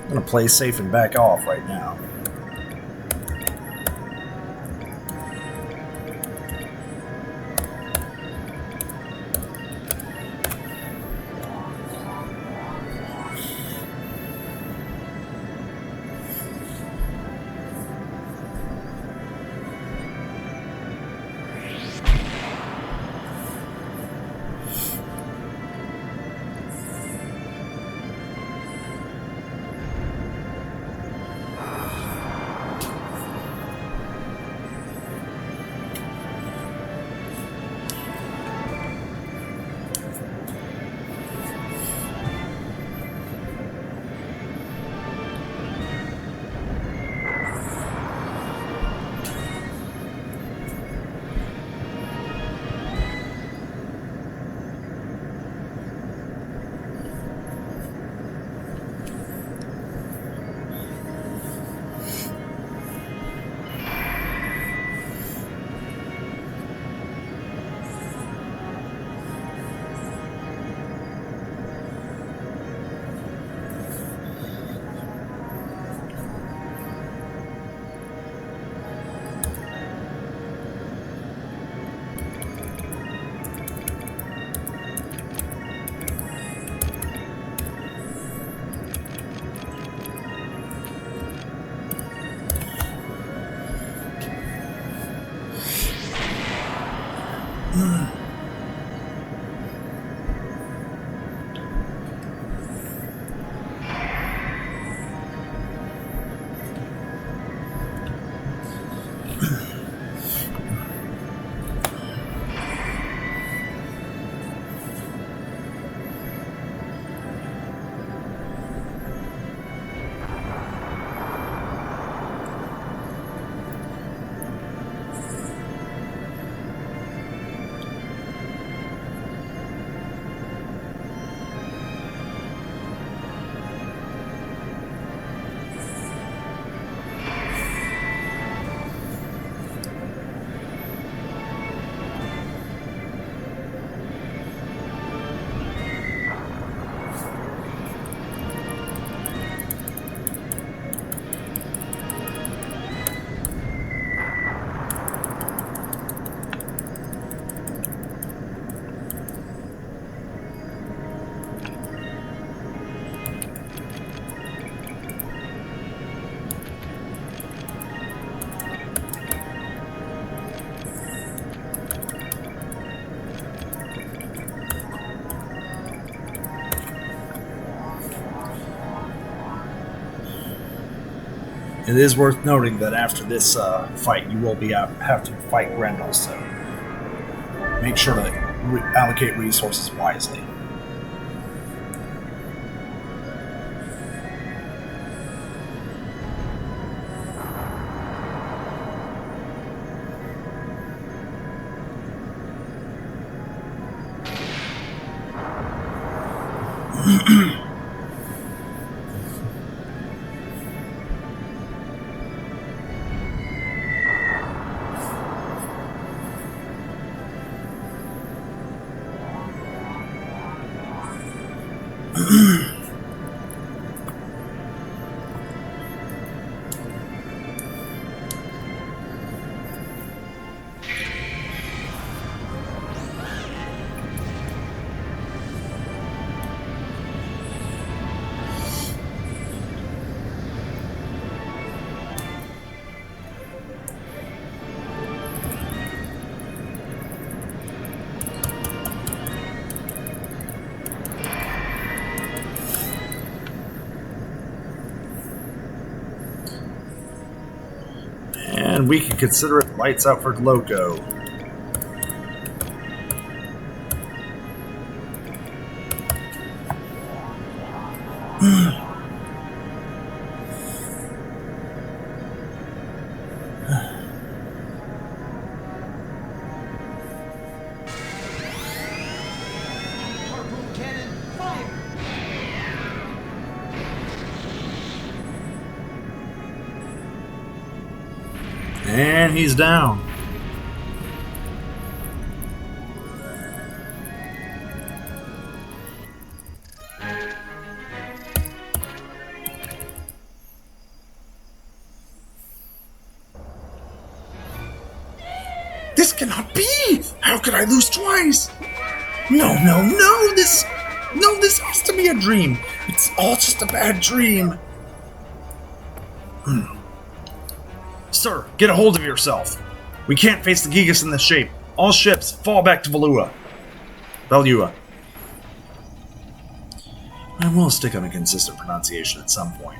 I'm gonna play safe and back off right now. It is worth noting that after this fight, you will have to fight Grendel, so make sure to allocate resources wisely. And we can consider it lights out for Loco. Harpoon cannon, fire! And he's down. This cannot be! How could I lose twice? No, this has to be a dream. It's all just a bad dream. Sir, get a hold of yourself. We can't face the Gigas in this shape. All ships, fall back to Velua. I will stick on a consistent pronunciation at some point.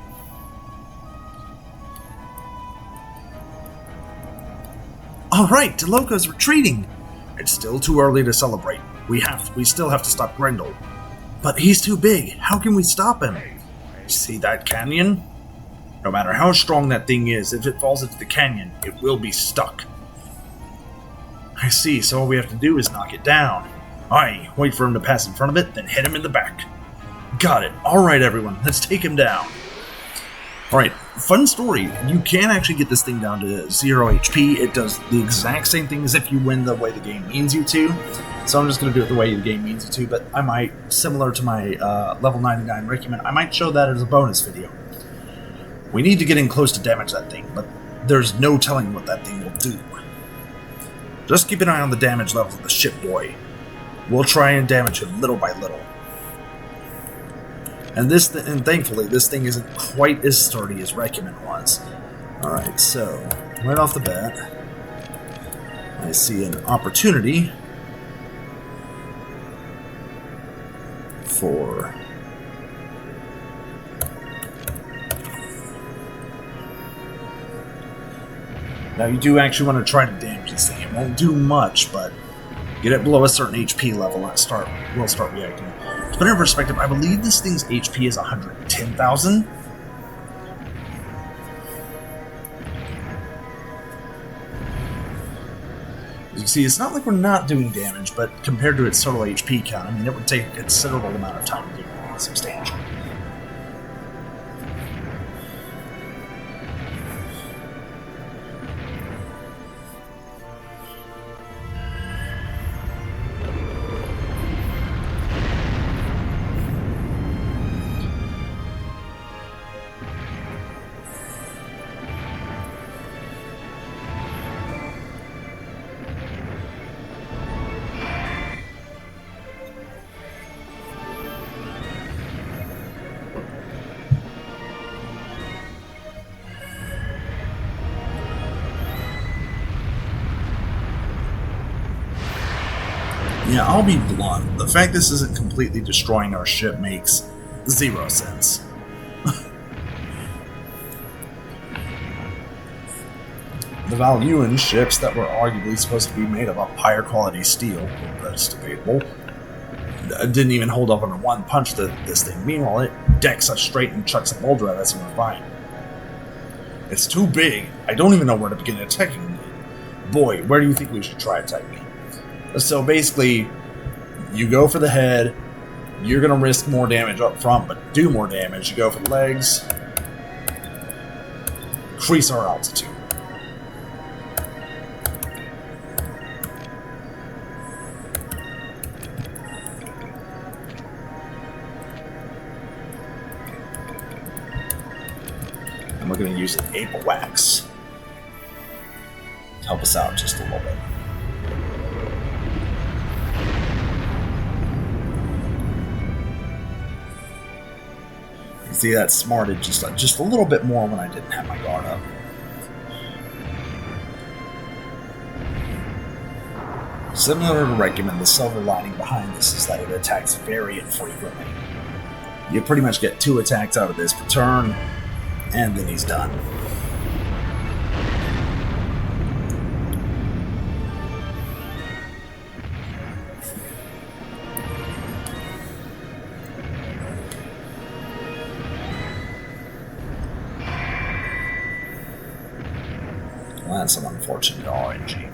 Alright, Deloka's retreating. It's still too early to celebrate. We still have to stop Grendel. But he's too big. How can we stop him? See that canyon? No matter how strong that thing is, if it falls into the canyon, it will be stuck. I see, so all we have to do is knock it down. Aye, wait for him to pass in front of it, then hit him in the back. Got it. Alright everyone, let's take him down. Alright, fun story. You can actually get this thing down to 0 HP. It does the exact same thing as if you win the way the game means you to. So I'm just going to do it the way the game means you to, but I might, similar to my level 99 Requiem, I might show that as a bonus video. We need to get in close to damage that thing, but there's no telling what that thing will do. Just keep an eye on the damage levels of the ship boy. We'll try and damage him little by little. And thankfully, this thing isn't quite as sturdy as Requiem was. Alright, so, right off the bat, I see an opportunity 4. Now you do actually want to try to damage this thing. It won't do much, but get it below a certain HP level and it will start reacting. To put it in perspective, I believe this thing's HP is 110,000. As you can see, it's not like we're not doing damage, but compared to its total HP count, I mean, it would take a considerable amount of time to do substantial. Yeah, I'll be blunt. The fact this isn't completely destroying our ship makes 0 sense. The Valuan ships that were arguably supposed to be made of a higher quality steel, that's debatable, didn't even hold up under one punch to this thing. Meanwhile, it decks us straight and chucks a boulder at us and we're fine. It's too big. I don't even know where to begin attacking it. Boy, where do you think we should try attacking it? So basically, you go for the head, you're going to risk more damage up front, but do more damage. You go for the legs, increase our altitude. And we're going to use an Ape Wax to help us out just a little bit. See, that smarted just a little bit more when I didn't have my guard up. Similar to Regimen, the silver lining behind this is that it attacks very infrequently. You pretty much get 2 attacks out of this per turn, and then he's done. Well, that's some unfortunate RNG.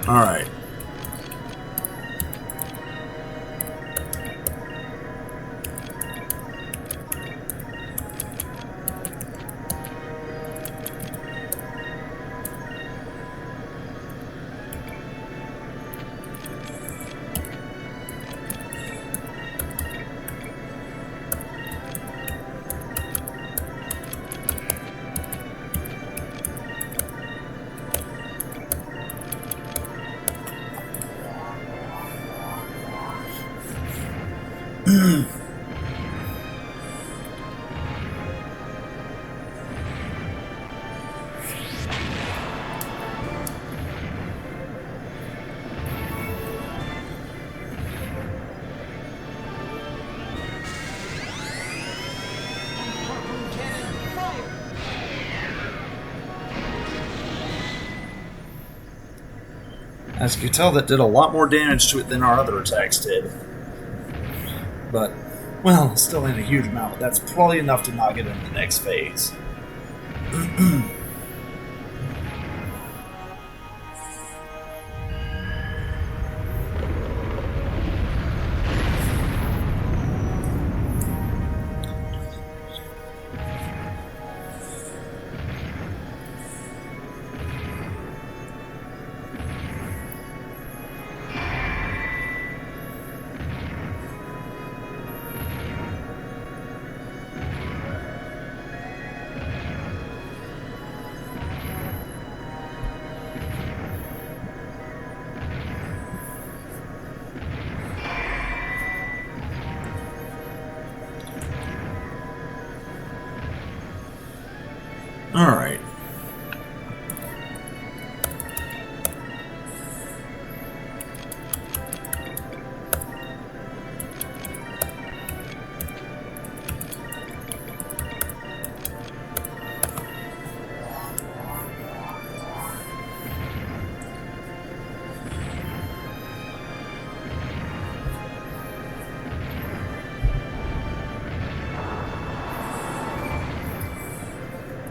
Alright. Harpoon cannon, fire! As you can tell, that did a lot more damage to it than our other attacks did. But, well, still ain't a huge amount, but that's probably enough to knock it into the next phase. Alright.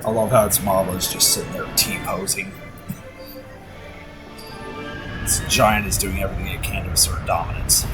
I love how its model is just sitting there T-posing. This giant is doing everything it can to assert dominance.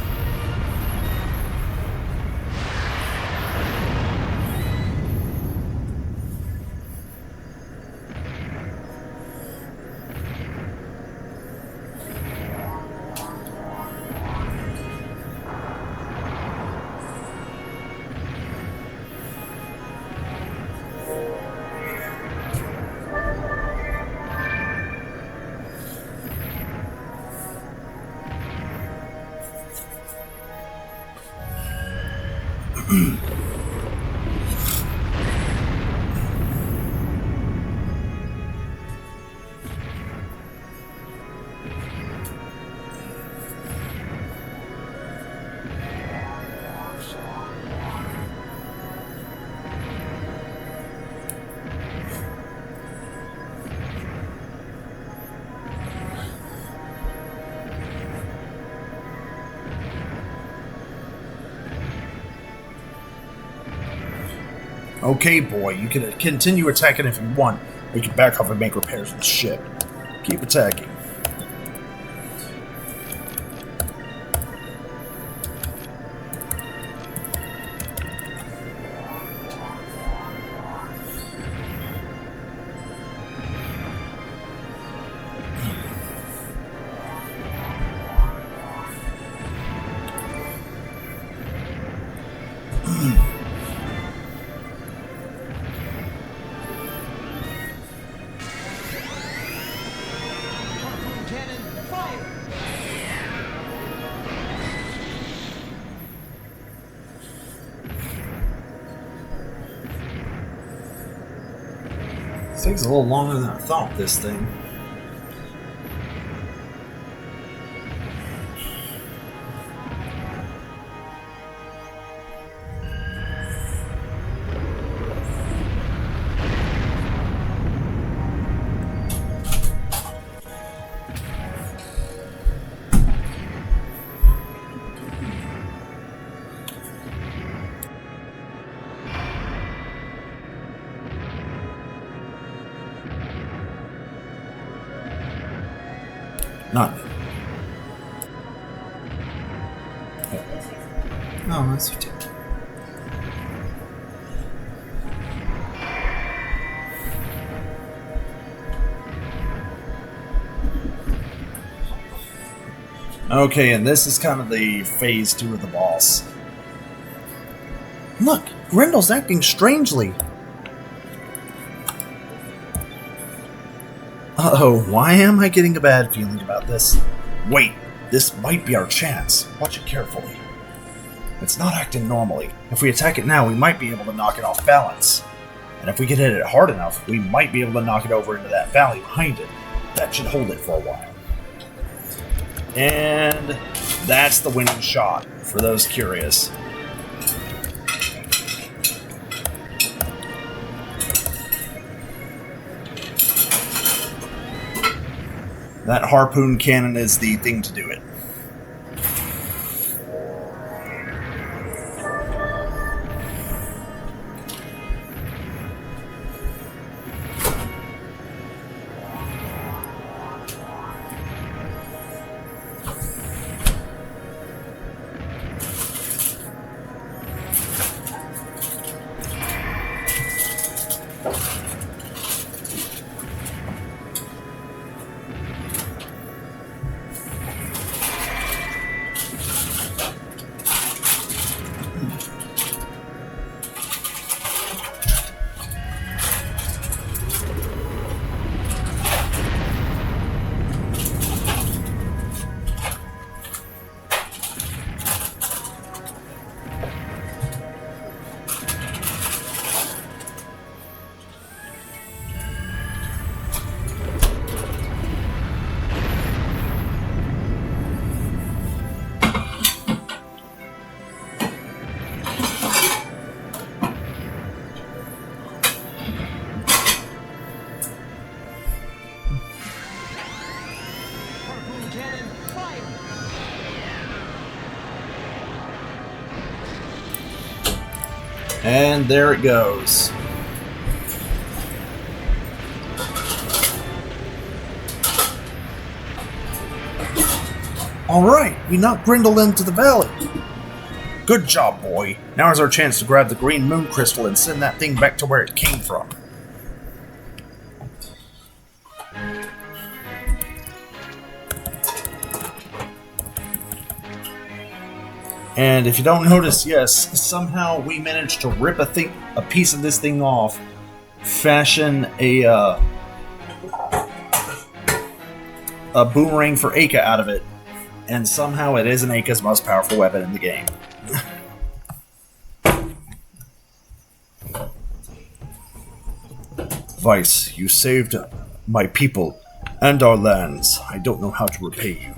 Okay, boy, you can continue attacking if you want. We can back off and make repairs to the ship. Keep attacking. Harpoon cannon, fire! This takes a little longer than I thought, this thing. Not me. Oh, that's ridiculous. Okay, and this is kind of the phase 2 of the boss. Look, Grendel's acting strangely. Uh-oh, why am I getting a bad feeling about this? Wait, this might be our chance. Watch it carefully. It's not acting normally. If we attack it now, we might be able to knock it off balance. And if we can hit it hard enough, we might be able to knock it over into that valley behind it. That should hold it for a while. And that's the winning shot, for those curious. That harpoon cannon is the thing to do it. And there it goes. Alright, we knocked Grendel into the valley. Good job, boy. Now is our chance to grab the green moon crystal and send that thing back to where it came from. And if you don't notice, yes, somehow we managed to rip a piece of this thing off, fashion a boomerang for Aka out of it, and somehow it isn't Aka's most powerful weapon in the game. Vice, you saved my people and our lands. I don't know how to repay you.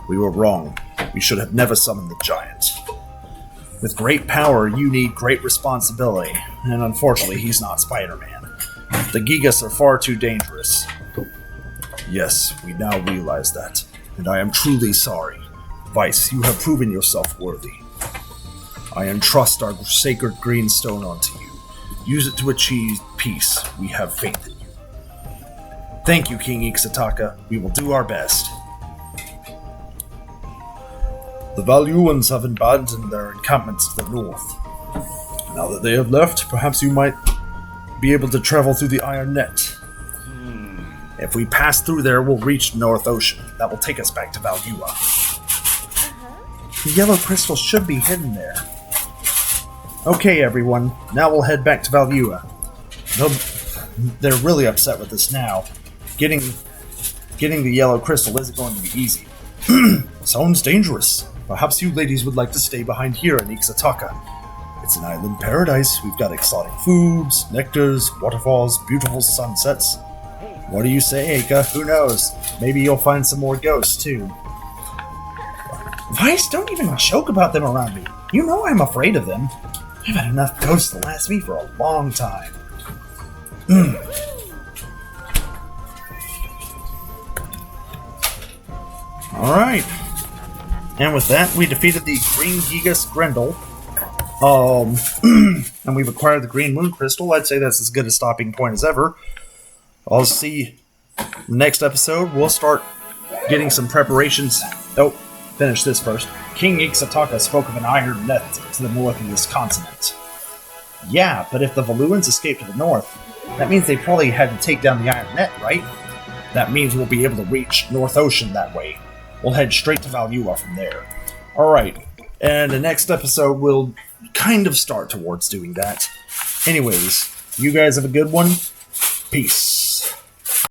We were wrong. We should have never summoned the giant. With great power, you need great responsibility, and unfortunately, he's not Spider-Man. The Gigas are far too dangerous. Yes, we now realize that, and I am truly sorry. Vice, you have proven yourself worthy. I entrust our sacred green stone onto you. Use it to achieve peace. We have faith in you. Thank you, King Ixataka. We will do our best. The Valuans have abandoned their encampments to the north. Now that they have left, perhaps you might be able to travel through the Iron Net. If we pass through there, we'll reach North Ocean. That will take us back to Valua. The yellow crystal should be hidden there. Okay, everyone. Now we'll head back to Valua. They're really upset with us now. Getting the yellow crystal isn't going to be easy. Sounds dangerous. Perhaps you ladies would like to stay behind here in Ixataka. It's an island paradise. We've got exotic foods, nectars, waterfalls, beautiful sunsets. What do you say, Aka? Who knows? Maybe you'll find some more ghosts, too. Vice, don't even joke about them around me. You know I'm afraid of them. I've had enough ghosts to last me for a long time. Alright. And with that, we defeated the Green Gigas Grendel. And we've acquired the Green Moon Crystal. I'd say that's as good a stopping point as ever. I'll see the next episode. We'll start getting some preparations. Oh, finish this first. King Ixataka spoke of an iron net to the north of this continent. Yeah, but if the Valuans escaped to the north, that means they probably had to take down the iron net, right? That means we'll be able to reach North Ocean that way. We'll head straight to Valua from there. Alright, and the next episode will kind of start towards doing that. Anyways, you guys have a good one. Peace.